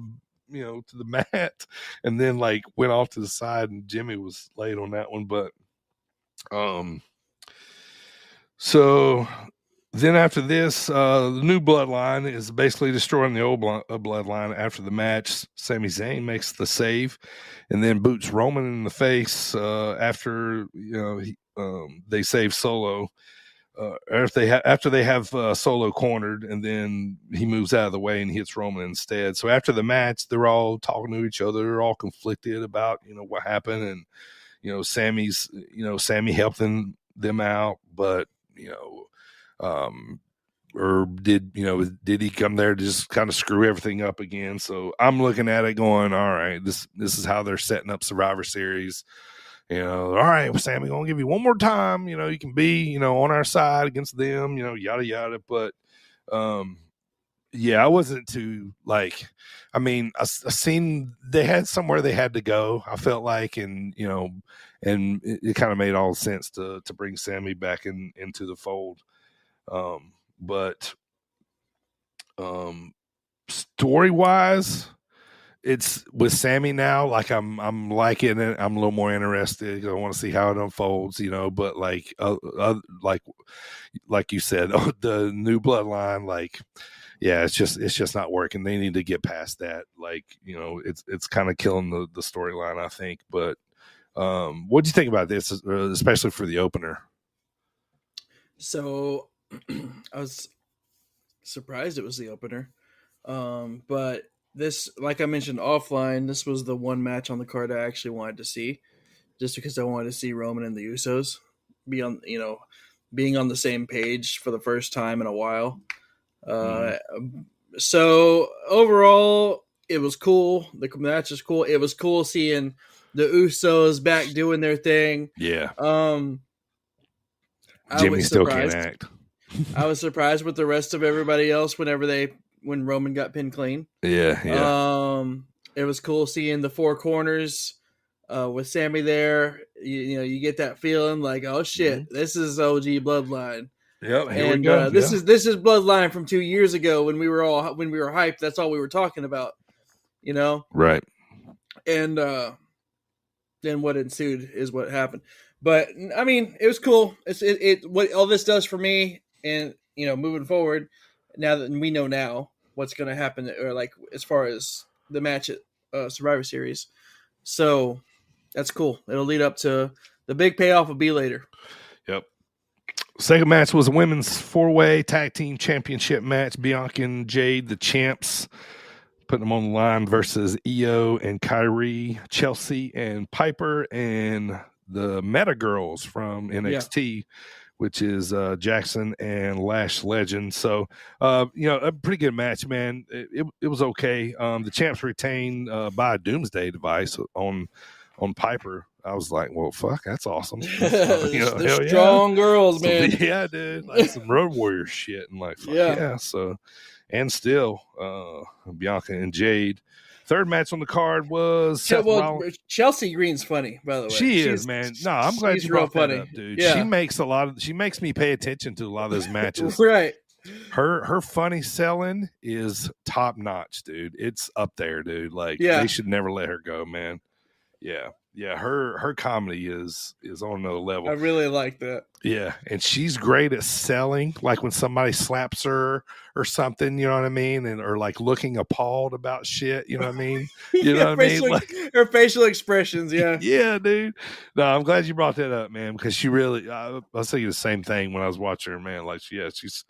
mat, and then like went off to the side, and Jimmy was late on that one. But so then after this, the new bloodline is basically destroying the old bloodline. After the match, Sami Zayn makes the save and then boots Roman in the face after they save Solo. After they have Solo cornered, and then he moves out of the way and hits Roman instead. So after the match, they're all talking to each other. They're all conflicted about what happened, and Sammy helping them out, but or did he come there to just kind of screw everything up again? So I'm looking at it going, all right, this is how they're setting up Survivor Series. All right, well, Sammy, gonna give you one more time. You can be, on our side against them, yada yada. But yeah, I wasn't too like. I mean, I seen they had somewhere they had to go. I felt like, and it kind of made all sense to bring Sammy back into the fold. But story wise, it's with Sammy now. Like I'm liking it. I'm a little more interested. I want to see how it unfolds, But like you said, the new bloodline, like, yeah, it's just not working. They need to get past that. Like, it's kind of killing the storyline, I think. But what do you think about this, especially for the opener? So I was surprised it was the opener. But this, like I mentioned offline, this was the one match on the card I actually wanted to see, just because I wanted to see Roman and the Usos being on the same page for the first time in a while. So overall, it was cool. The match was cool. It was cool seeing the Usos back doing their thing. Yeah. Jimmy still can't act. I was surprised with the rest of everybody else when Roman got pinned clean. Yeah. It was cool seeing the four corners with Sammy there. You get that feeling like, oh shit, this is OG Bloodline. Yep, here we go. This is Bloodline from 2 years ago when we were hyped. That's all we were talking about, Right. And then what ensued is what happened. But I mean, it was cool. What all this does for me, and moving forward, now that we know now what's going to happen, or like as far as the match at Survivor Series, so that's cool. It'll lead up to the big payoff will be later. Yep. Second match was a women's 4-way tag team championship match. Bianca and Jade, the champs, putting them on the line versus Io and Kyrie, Chelsea and Piper, and the Meta Girls from NXT, which is Jackson and Lash Legend. So, a pretty good match, man. It was okay. The champs retained by a Doomsday device on Piper. I was like, well, fuck, that's awesome. They're strong girls, man. Yeah, dude. Like some Road Warrior shit. And like, fuck yeah. So, and still, Bianca and Jade. Third match on the card was Chelsea Green's funny, by the way. She is, man. No, I'm glad you brought that up, dude. Yeah. She makes me pay attention to a lot of those matches. Right. Her funny selling is top notch, dude. It's up there, dude. Like they should never let her go, man. Yeah. Yeah, her comedy is on another level. I really like that. Yeah, and she's great at selling, like when somebody slaps her or something, you know what I mean, or like looking appalled about shit, you know what I mean? You know what I mean? Like, her facial expressions, yeah. Yeah, dude. No, I'm glad you brought that up, man, because she really, I was thinking the same thing when I was watching her, man. Like, she's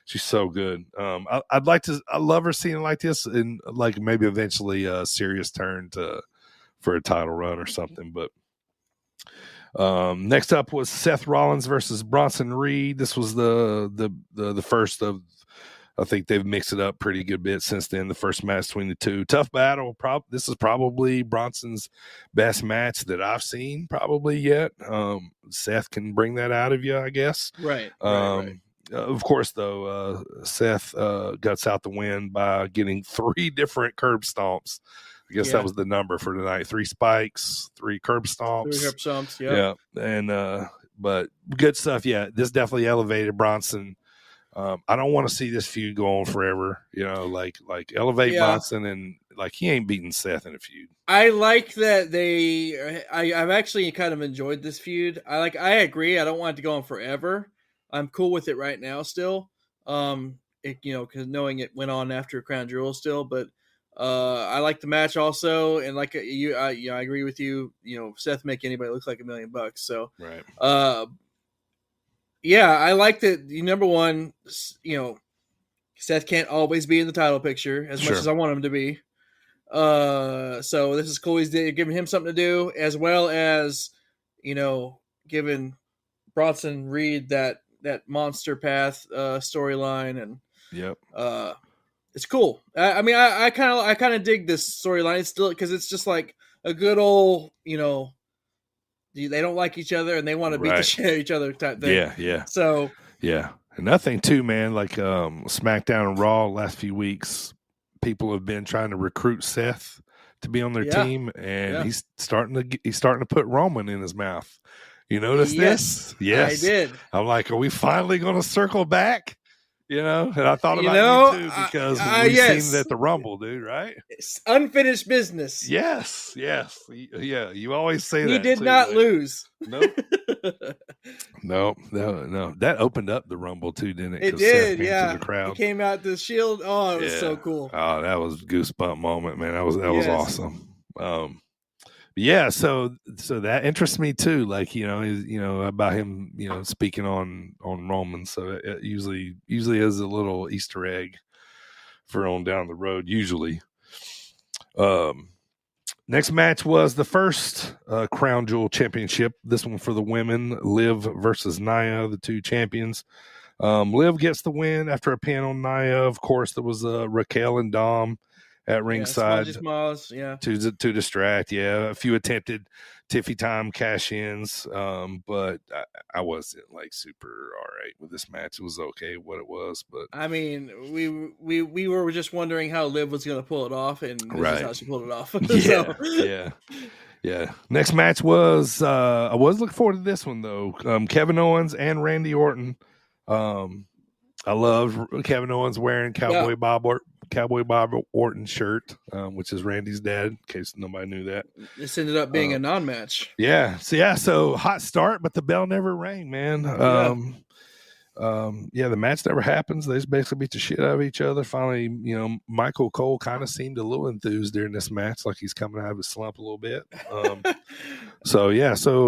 so good. I love her seeing like this, and like maybe eventually a serious turn for a title run or something. But next up was Seth Rollins versus Bronson Reed. This was the first of, I think they've mixed it up pretty good bit since then. The first match between the two. Tough battle. This is probably Bronson's best match that I've seen probably yet. Seth can bring that out of you, I guess. Right. Of course, though, Seth guts out the win by getting 3 different curb stomps. I guess that was the number for tonight. 3 spikes, 3 curb stomps. 3 curb stomps, yeah. And but good stuff. Yeah, this definitely elevated Bronson. I don't want to see this feud go on forever. Like elevate Bronson, and like he ain't beating Seth in a feud. I like that I've actually kind of enjoyed this feud. I agree. I don't want it to go on forever. I'm cool with it right now still. Because knowing it went on after Crown Jewel still, but I like the match also, and like you, I agree with you. Seth make anybody look like $1 million. So right. I like that. Number one, Seth can't always be in the title picture as much as I want him to be. So this is cool. He's giving him something to do, as well as giving Bronson Reed that monster path storyline, and it's cool. I kind of dig this storyline. It's still because it's just like a good old they don't like each other and they want to beat the shit out of each other type thing. Yeah. So and nothing too, man. Like SmackDown and Raw last few weeks, people have been trying to recruit Seth to be on their team, and he's starting to put Roman in his mouth. You notice this? Yes, I did. I'm like, are we finally going to circle back? And I thought about you too, because we've seen that at the Rumble, dude, right? It's unfinished business. Yes. Yeah, you always say that. He did not lose. Nope. No. That opened up the Rumble too, didn't it? It did, to the crowd. He came out the Shield. Oh, it was so cool. Oh, that was a goosebump moment, man. That was awesome. So that interests me too. Like, about him, speaking on Roman. So it usually is a little Easter egg for on down the road. Usually. Next match was the first Crown Jewel Championship. This one for the women, Liv versus Nia, the 2 champions. Liv gets the win after a pin on Nia. Of course, there was Raquel and Dom at ringside to distract. A few attempted Tiffy time cash-ins, but I wasn't like super all right with this match. It was okay what it was, but I mean, we were just wondering how Liv was going to pull it off, and this is how she pulled it off. Yeah. Next match was I was looking forward to this one though. Kevin Owens and Randy Orton. I love Kevin Owens wearing Cowboy Bob Orton shirt, which is Randy's dad, in case nobody knew that. This ended up being a non-match. So hot start, but the bell never rang, man. The match never happens. They just basically beat the shit out of each other. Finally, Michael Cole kind of seemed a little enthused during this match, like he's coming out of his slump a little bit. So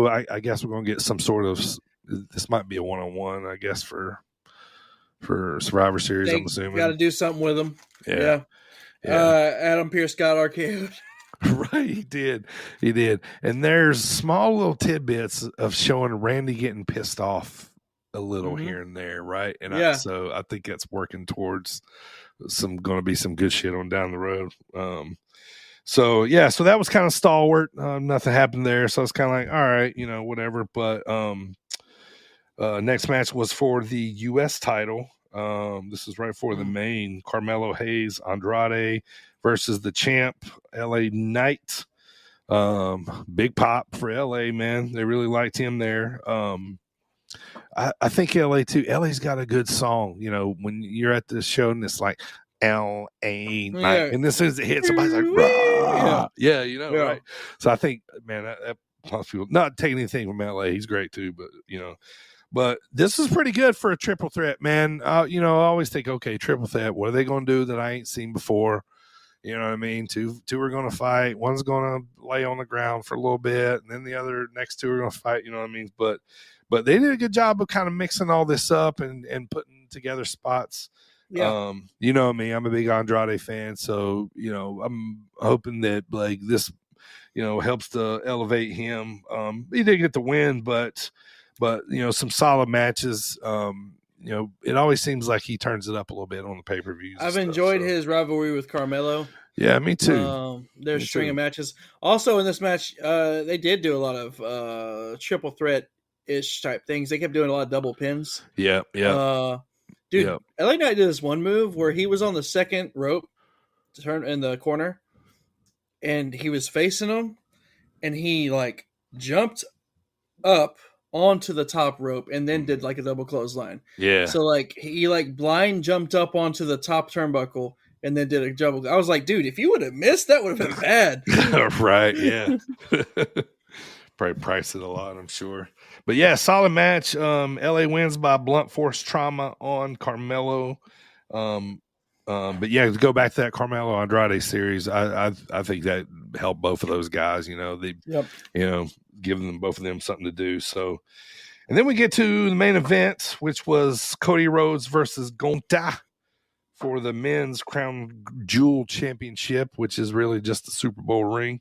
I guess we're going to get some sort of, this might be a one-on-one, I guess, for Survivor Series. I'm assuming got to do something with them. Yeah. Adam Pearce got RKO'd. Right, he did. And there's small little tidbits of showing Randy getting pissed off a little here and there, right? And so I think that's working towards going to be some good shit on down the road. So that was kind of stalwart. Nothing happened there, so it's kind of like, all right, whatever. But next match was for the U.S. title. This is right for the main. Carmelo Hayes, Andrade versus the champ, LA Knight. Big pop for LA, man. They really liked him there. I think LA too. LA's got a good song. When you're at the show and it's like LA Knight, and as soon as it hits, somebody's like, rah. Right? So I think, man, that people, not taking anything from LA. He's great too, but But this is pretty good for a triple threat, man. I always think, okay, triple threat. What are they going to do that I ain't seen before? You know what I mean? Two are going to fight. One's going to lay on the ground for a little bit, and then the other next 2 are going to fight. You know what I mean? But they did a good job of kind of mixing all this up and putting together spots. Yeah. You know me, I'm a big Andrade fan, so I'm hoping that like this, helps to elevate him. He did get the win, but some solid matches. It always seems like he turns it up a little bit on the pay-per-views. I've enjoyed his rivalry with Carmelo. Yeah, me too. There's a string of matches. Also in this match, they did do a lot of triple threat ish type things. They kept doing a lot of double pins. Yeah. Dude, Yep. LA Knight did this one move where he was on the second rope, turn in the corner, and he was facing him, and he like jumped up onto the top rope and then did like a double clothesline. Yeah. So like he like blind jumped up onto the top turnbuckle and then did a double. I was like, dude, if you would have missed, that would have been bad. Right. Yeah. Probably priced it a lot, I'm sure. But yeah, solid match. LA wins by blunt force trauma on Carmelo. But yeah, to go back to that Carmelo Andrade series, I think that helped both of those guys. You know, giving them both of them something to do. So, and then we get to the main event, which was Cody Rhodes versus Gonta for the men's Crown Jewel Championship, which is really just the Super Bowl ring.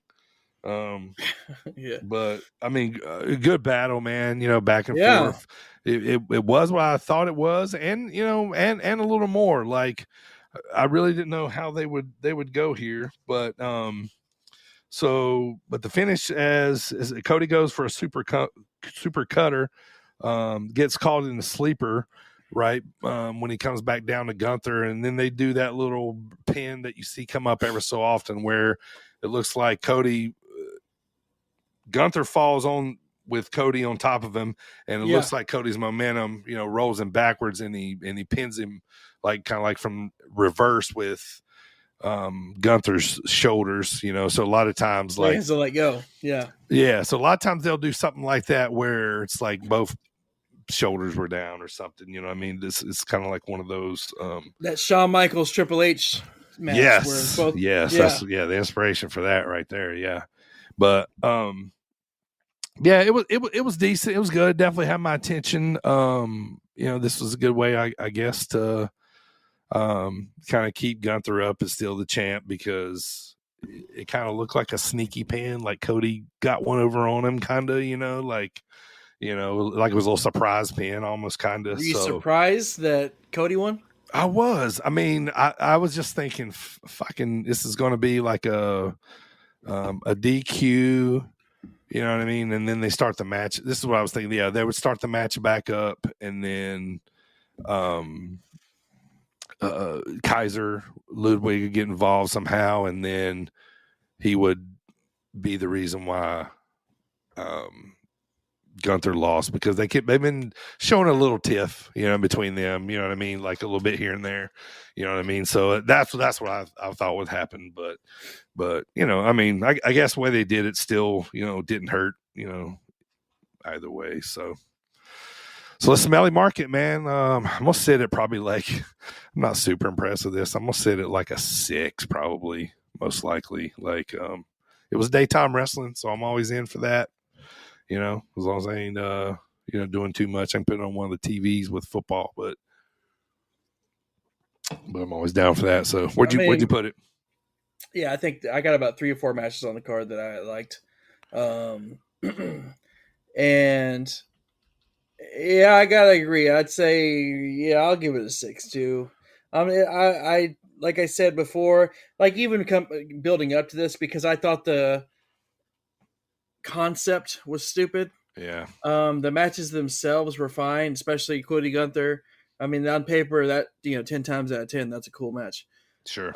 Yeah, but I mean, a good battle, man. You know, back and forth. It was what I thought it was, and you know, and a little more. Like, I really didn't know how they would go here, but but the finish as Cody goes for a super cutter, gets caught in the sleeper, right? When he comes back down to Gunther, and then they do that little pin that you see come up ever so often where it looks like Gunther falls on with Cody on top of him, and it looks like Cody's momentum, you know, rolls him backwards, and he pins him like kind of like from reverse with Gunther's shoulders, you know. So a lot of times, like, so let go, so a lot of times they'll do something like that where it's like both shoulders were down or something, you know what I mean? This is kind of like one of those that Shawn Michaels Triple H match. Yes, where both, that's the inspiration for that right there. Yeah, but it was decent. It was good. Definitely had my attention. You know, this was a good way, I guess, to kind of keep Gunther up as still the champ, because it kind of looked like a sneaky pin, like Cody got one over on him, kind of, you know, like it was a little surprise pin almost, kind of. Were you surprised that Cody won? I was. I mean, I was just thinking, fucking, this is going to be like a DQ. You know what I mean? And then they start the match. This is what I was thinking. Yeah, they would start the match back up, and then Kaiser Ludwig would get involved somehow, and then he would be the reason why Gunther lost, because they've been showing a little tiff, you know, between them. You know what I mean? Like a little bit here and there. You know what I mean? So that's what I thought would happen. But you know, I mean, I guess the way they did it still, you know, didn't hurt, you know, either way. So let's smelly market, man. I'm gonna sit at probably like, I'm not super impressed with this. I'm gonna sit at like a 6, probably, most likely. Like it was daytime wrestling, so I'm always in for that. You know, as long as I ain't you know, doing too much, I can put it on one of the TVs with football, but I'm always down for that. So where'd you put it? Yeah, I think I got about 3 or 4 matches on the card that I liked. And yeah, I gotta agree. I'd say, yeah, I'll give it a 6 too. I like I said before, like even building up to this, because I thought the concept was stupid. Yeah. The matches themselves were fine, especially Cody Gunther. I mean, on paper, that, you know, 10 times out of 10, that's a cool match. Sure.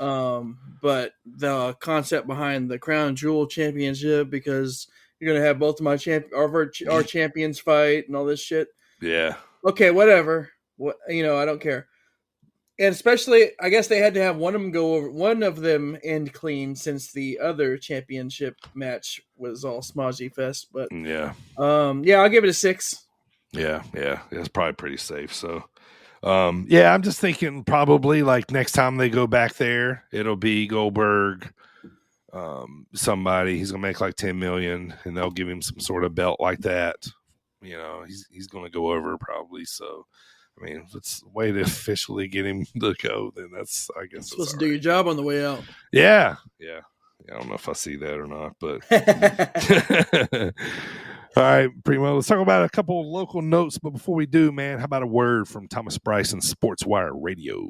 But the concept behind the Crown Jewel Championship, because you're gonna have both of my our champions fight and all this shit. Yeah. Okay, whatever. What, you know, I don't care. And especially, I guess they had to have one of them end clean, since the other championship match was all smodgy fest. But yeah, I'll give it a 6. Yeah, it's probably pretty safe. So, yeah, I'm just thinking probably like next time they go back there, it'll be Goldberg, somebody. He's gonna make like 10 million, and they'll give him some sort of belt like that. You know, he's gonna go over probably. So, I mean, if it's a way to officially get him to go, then that's, I guess, supposed to do your job on the way out. Yeah. I don't know if I see that or not, but all right, Primo, let's talk about a couple of local notes. But before we do, man, how about a word from Thomas Bryson, SportzWire Radio?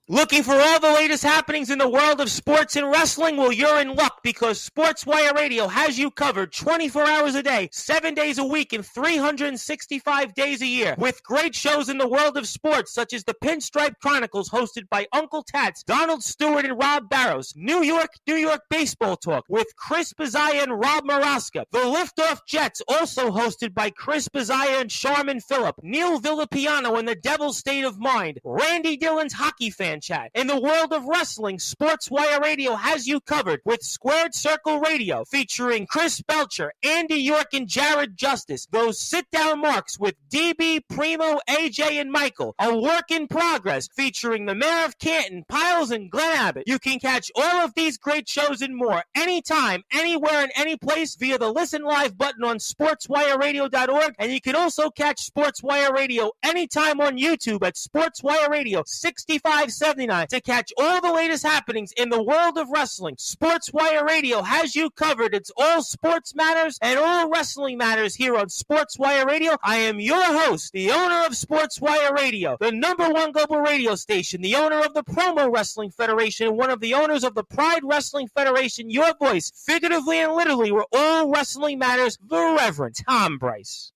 Looking for all the latest happenings in the world of sports and wrestling? Well, you're in luck because SportsWire Radio has you covered 24 hours a day, 7 days a week, and 365 days a year. With great shows in the world of sports, such as the Pinstripe Chronicles, hosted by Uncle Tats, Donald Stewart, and Rob Barrows. New York Baseball Talk with Chris Bazaya and Rob Maraska. The Liftoff Jets, also hosted by Chris Bazaya and Sharman Phillip. Neil Villapiano and the Devil's State of Mind. Randy Dillon's Hockey Fan Chat. In the world of wrestling, SportsWire Radio has you covered with Squared Circle Radio, featuring Chris Belcher, Andy York, and Jared Justice. Those sit-down marks with DB, Primo, AJ, and Michael. A work in progress, featuring the Mayor of Canton, Piles, and Glenn Abbott. You can catch all of these great shows and more anytime, anywhere, and any place via the Listen Live button on SportsWireRadio.org, and you can also catch SportsWire Radio anytime on YouTube at SportsWire Radio 6579 to catch all the latest happenings in the world of wrestling. SportsWire Radio has you covered. It's all sports matters and all wrestling matters here on SportsWire Radio. I am your host, the owner of SportsWire Radio, the #1 global radio station, the owner of the Promo Wrestling Federation, and one of the owners of the Pride Wrestling Federation. Your voice, figuratively and literally, where all wrestling matters, the Reverend Tom Bryce.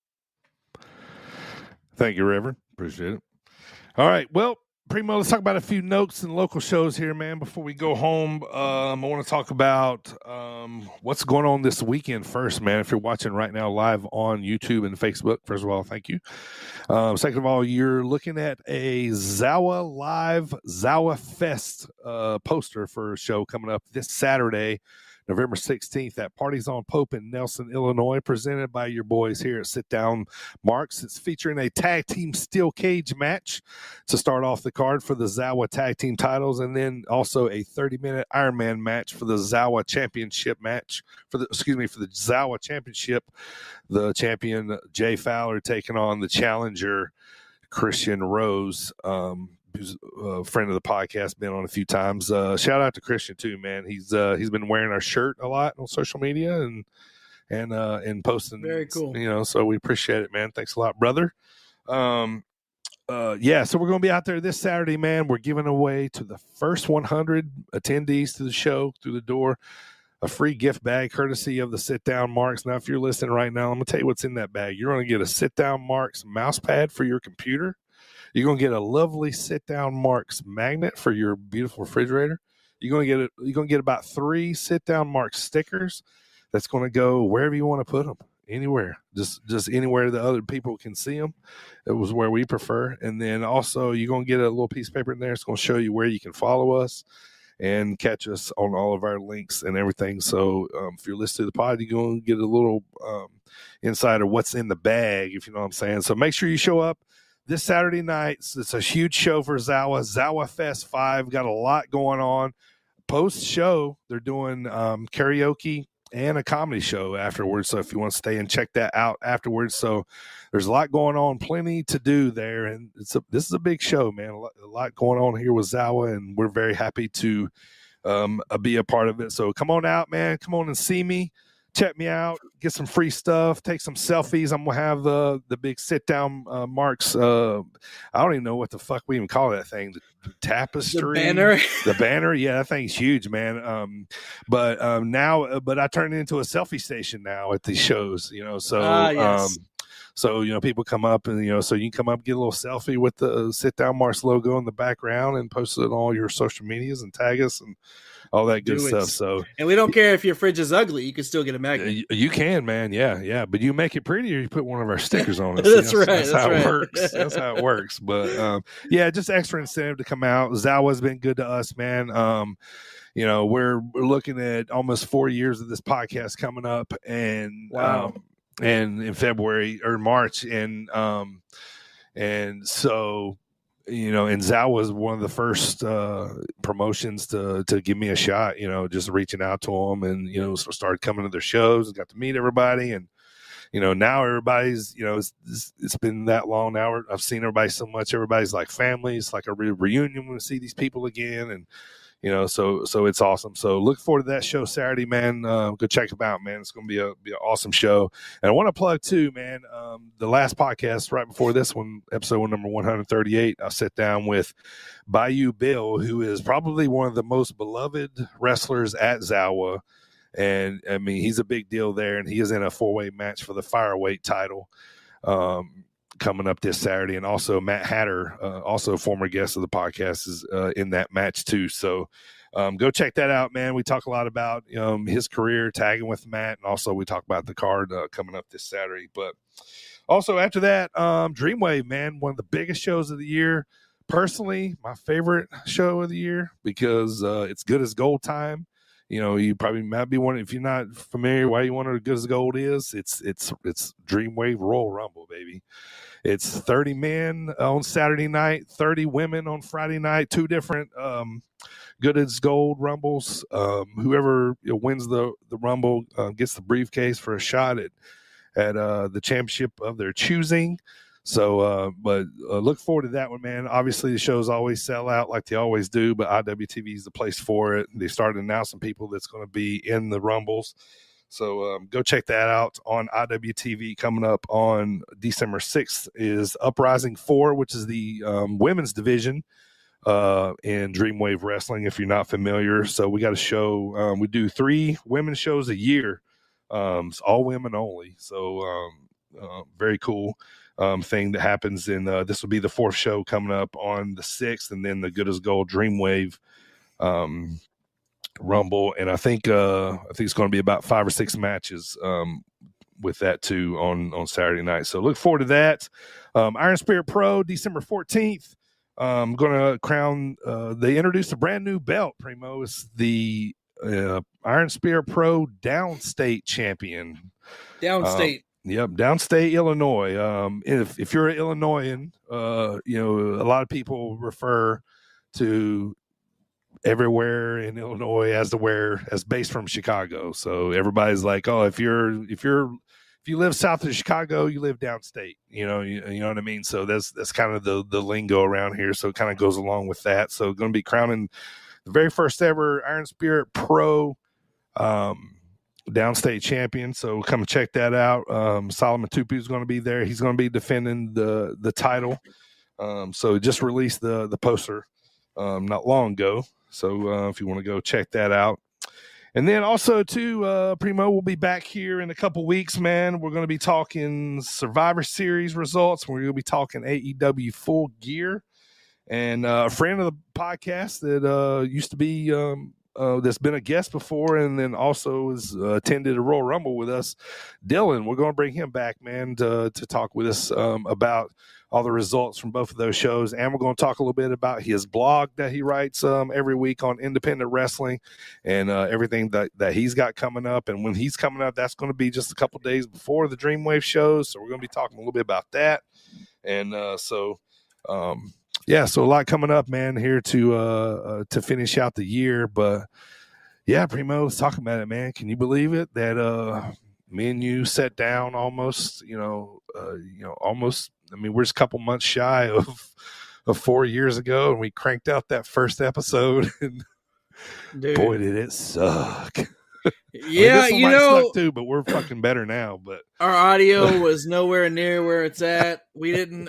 Thank you, Reverend. Appreciate it. All right. Well, Primo, let's talk about a few notes and local shows here, man. Before we go home, I want to talk about what's going on this weekend first, man. If you're watching right now live on YouTube and Facebook, first of all, thank you. Second of all, you're looking at a Zawa Live Zawa Fest poster for a show coming up this Saturday, November 16th at Parties on Pope in Nelson, Illinois, presented by your boys here at Sit Down Marks. It's featuring a tag team steel cage match to start off the card for the Zawa tag team titles, and then also a 30-minute Iron Man match for the Zawa championship match for the Zawa championship. The champion Jay Fowler taking on the challenger Christian Rose, who's a friend of the podcast, been on a few times. Shout out to Christian too, man. He's been wearing our shirt a lot on social media and posting. Very cool. So we appreciate it, man. Thanks a lot, brother. So we're going to be out there this Saturday, man. We're giving away to the first 100 attendees to the show through the door a free gift bag courtesy of the Sit Down Marks. Now, if you're listening right now, I'm going to tell you what's in that bag. You're going to get a Sit Down Marks mouse pad for your computer. You're going to get a lovely Sit Down Marks magnet for your beautiful refrigerator. You're going to get about 3 Sit Down Marks stickers that's going to go wherever you want to put them, anywhere, just anywhere that other people can see them. It was where we prefer. And then also you're going to get a little piece of paper in there. It's going to show you where you can follow us and catch us on all of our links and everything. So if you're listening to the pod, you're going to get a little insight of what's in the bag, if you know what I'm saying. So make sure you show up this Saturday night. It's a huge show for Zawa Fest 5. Got a lot going on. Post-show, they're doing karaoke and a comedy show afterwards. So if you want to stay and check that out afterwards. So there's a lot going on, plenty to do there. And this is a big show, man. A lot going on here with Zawa, and we're very happy to be a part of it. So come on out, man. Come on and see me. Check me out, get some free stuff, take some selfies. I'm going to have the big sit-down Marks. I don't even know what the fuck we even call that thing. The tapestry. The banner. The banner. Yeah, that thing's huge, man. But I turned it into a selfie station now at these shows, so yes. So, people come up and, so you can come up, get a little selfie with the Sit Down Marks logo in the background and post it on all your social medias and tag us and all that good stuff. So, and we don't care if your fridge is ugly, you can still get a magnet. You can, man. Yeah. But you make it prettier, you put one of our stickers on it. That's right. That's how it works. That's how it works. But just extra incentive to come out. Zawa's been good to us, man. We're looking at almost 4 years of this podcast coming up, and wow. And in February or March, and so and Zao was one of the first promotions to give me a shot, just reaching out to them, and started coming to their shows and got to meet everybody, and now everybody's it's been that long now. I've seen everybody so much. Everybody's like family. It's like a reunion when we see these people again, and So it's awesome. So look forward to that show Saturday, man. Go check it out, man. It's going to be an awesome show. And I want to plug too, man. The last podcast right before this one, episode number 138, I sat down with Bayou Bill, who is probably one of the most beloved wrestlers at Zawa. And I mean, he's a big deal there, and he is in a 4-way match for the Fireweight title coming up this Saturday. And also Matt Hatter, also former guest of the podcast, is in that match too. So go check that out, man. We talk a lot about his career, tagging with Matt, and also we talk about the card coming up this Saturday. But also after that, Dreamwave, man, one of the biggest shows of the year. Personally, my favorite show of the year because it's good as gold time. You probably might be wondering, if you're not familiar, why you wonder what good as gold is. It's Dreamwave Royal Rumble, baby. It's 30 men on Saturday night, 30 women on Friday night, 2 different good as gold rumbles. Whoever wins the rumble gets the briefcase for a shot at the championship of their choosing. So, but look forward to that one, man. Obviously, the shows always sell out like they always do, but IWTV is the place for it. They started announcing people that's going to be in the rumbles. So go check that out on IWTV. Coming up on December 6th is Uprising 4, which is the women's division in Dreamwave Wrestling, if you're not familiar. So we got a show. We do 3 women's shows a year. It's all women only. So very cool thing that happens. And this will be the 4th show coming up on the 6th, and then the Good as Gold Dreamwave Rumble, and I think it's going to be about 5 or 6 matches with that too on Saturday night. So look forward to that. Iron Spirit Pro, December 14th. I'm going to crown. They introduced a brand new belt. Primo is the Iron Spirit Pro Downstate champion. Downstate. Yep, downstate Illinois. If you're an Illinoisan, a lot of people refer to everywhere in Illinois as based from Chicago. So everybody's like, oh, if you live south of Chicago, you live downstate. You know what I mean? So that's kind of the lingo around here. So it kind of goes along with that. So going to be crowning the very first ever Iron Spirit Pro downstate champion. So come check that out. Solomon Tupu is going to be there. He's going to be defending the title. So just released the poster not long ago. So if you want to go check that out. And then also too, Primo will be back here in a couple weeks, man. We're going to be talking Survivor Series results. We're going to be talking AEW Full Gear. And a friend of the podcast that used to be that's been a guest before, and then also has attended a Royal Rumble with us, Dylan. We're going to bring him back, man, to talk with us about all the results from both of those shows. And we're going to talk a little bit about his blog that he writes every week on independent wrestling and everything that he's got coming up. And when he's coming up, that's going to be just a couple days before the Dreamwave shows. So we're going to be talking a little bit about that. And so a lot coming up, man, here to finish out the year. But yeah, Primo, let's talk about it, man. Can you believe it that me and you sat down almost, almost. I mean, we're just a couple months shy of 4 years ago, and we cranked out that first episode. And dude, boy, did it suck! Yeah, I mean, this one might suck too, but we're fucking better now. But our audio was nowhere near where it's at.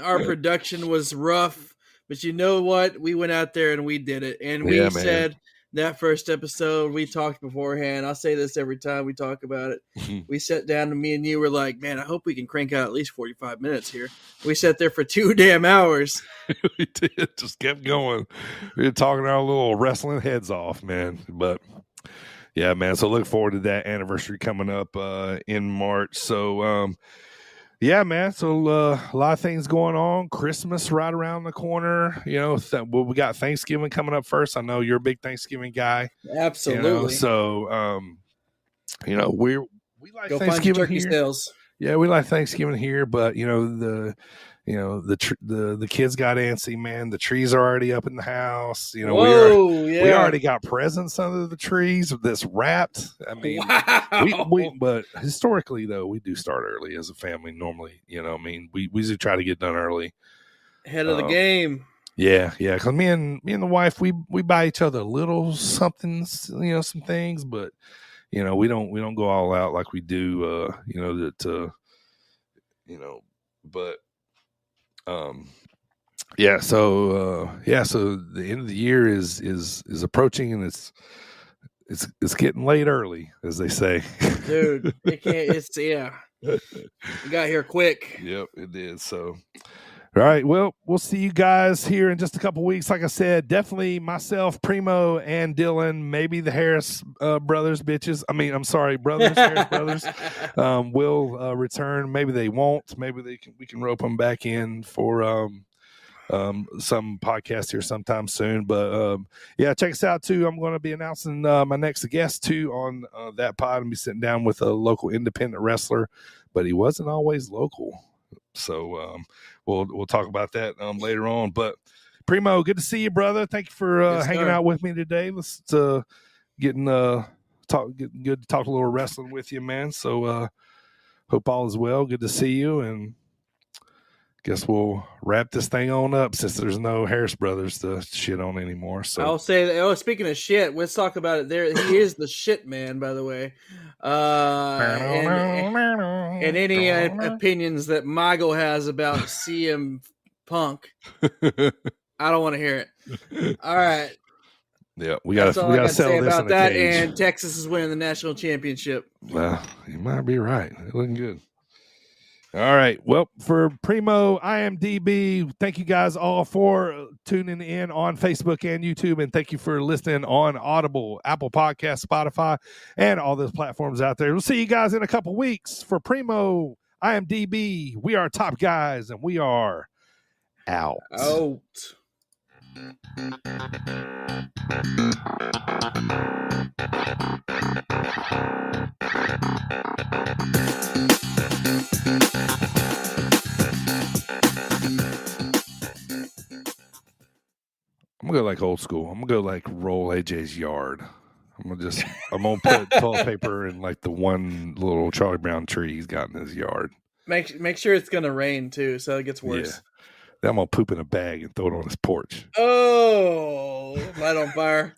Our production was rough, but you know what? We went out there and we did it, and we said. That first episode, we talked beforehand. I'll say this every time we talk about it. We sat down and me and you were like, man, I hope we can crank out at least 45 minutes here. We sat there for 2 damn hours. We did. Just kept going. We were talking our little wrestling heads off, man. But yeah, man. So look forward to that anniversary coming up in March. So, yeah, man. So a lot of things going on. Christmas right around the corner. We got Thanksgiving coming up first. I know you're a big Thanksgiving guy. Absolutely. So we like Go Thanksgiving find your turkey here. Sales. Yeah, we like Thanksgiving here, but the kids got antsy, man. The trees are already up in the house. We already got presents under the trees that's wrapped. I mean, wow. but historically though, we do start early as a family normally. We usually try to get done early. Ahead of the game. Yeah, yeah. Because me and the wife, we buy each other a little something, some things, but we don't go all out like we do. But yeah. So so the end of the year is approaching, and it's getting late early, as they say. Dude, it can't. It's yeah. You got here quick. Yep, it did. So. All right. Well, we'll see you guys here in just a couple weeks. Like I said, definitely myself, Primo, and Dylan, maybe the Harris brothers, bitches. Harris brothers will return. Maybe they won't. Maybe we can rope them back in for some podcast here sometime soon. But yeah, check us out too. I'm going to be announcing my next guest too on that pod, and be sitting down with a local independent wrestler, but he wasn't always local. So we'll talk about that later on. But Primo, good to see you, brother. Thank you for hanging out with me today. Let's getting good to talk a little wrestling with you, man. So hope all is well. Good to see you, and guess we'll wrap this thing on up since there's no Harris brothers to shit on anymore. So I'll say that. Oh, speaking of shit, let's talk about it. There, he is the shit man, by the way. And any opinions that Mago has about CM Punk, I don't want to hear it. All right. Yeah, we got to settle this about in that. cage. And Texas is winning the national championship. Well, you might be right. It's looking good. All right. Well, for Primo, IMDb, thank you guys all for tuning in on Facebook and YouTube. And thank you for listening on Audible, Apple Podcasts, Spotify, and all those platforms out there. We'll see you guys in a couple weeks. For Primo, IMDb, we are top guys, and we are out. I'm gonna go like old school. I'm gonna go like roll AJ's yard. I'm gonna put toilet paper in like the one little Charlie Brown tree he's got in his yard. Make sure it's gonna rain too, so it gets worse. Yeah. Then I'm gonna poop in a bag and throw it on his porch. Oh, light on fire.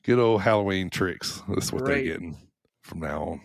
Good old Halloween tricks. That's what they're getting from now on.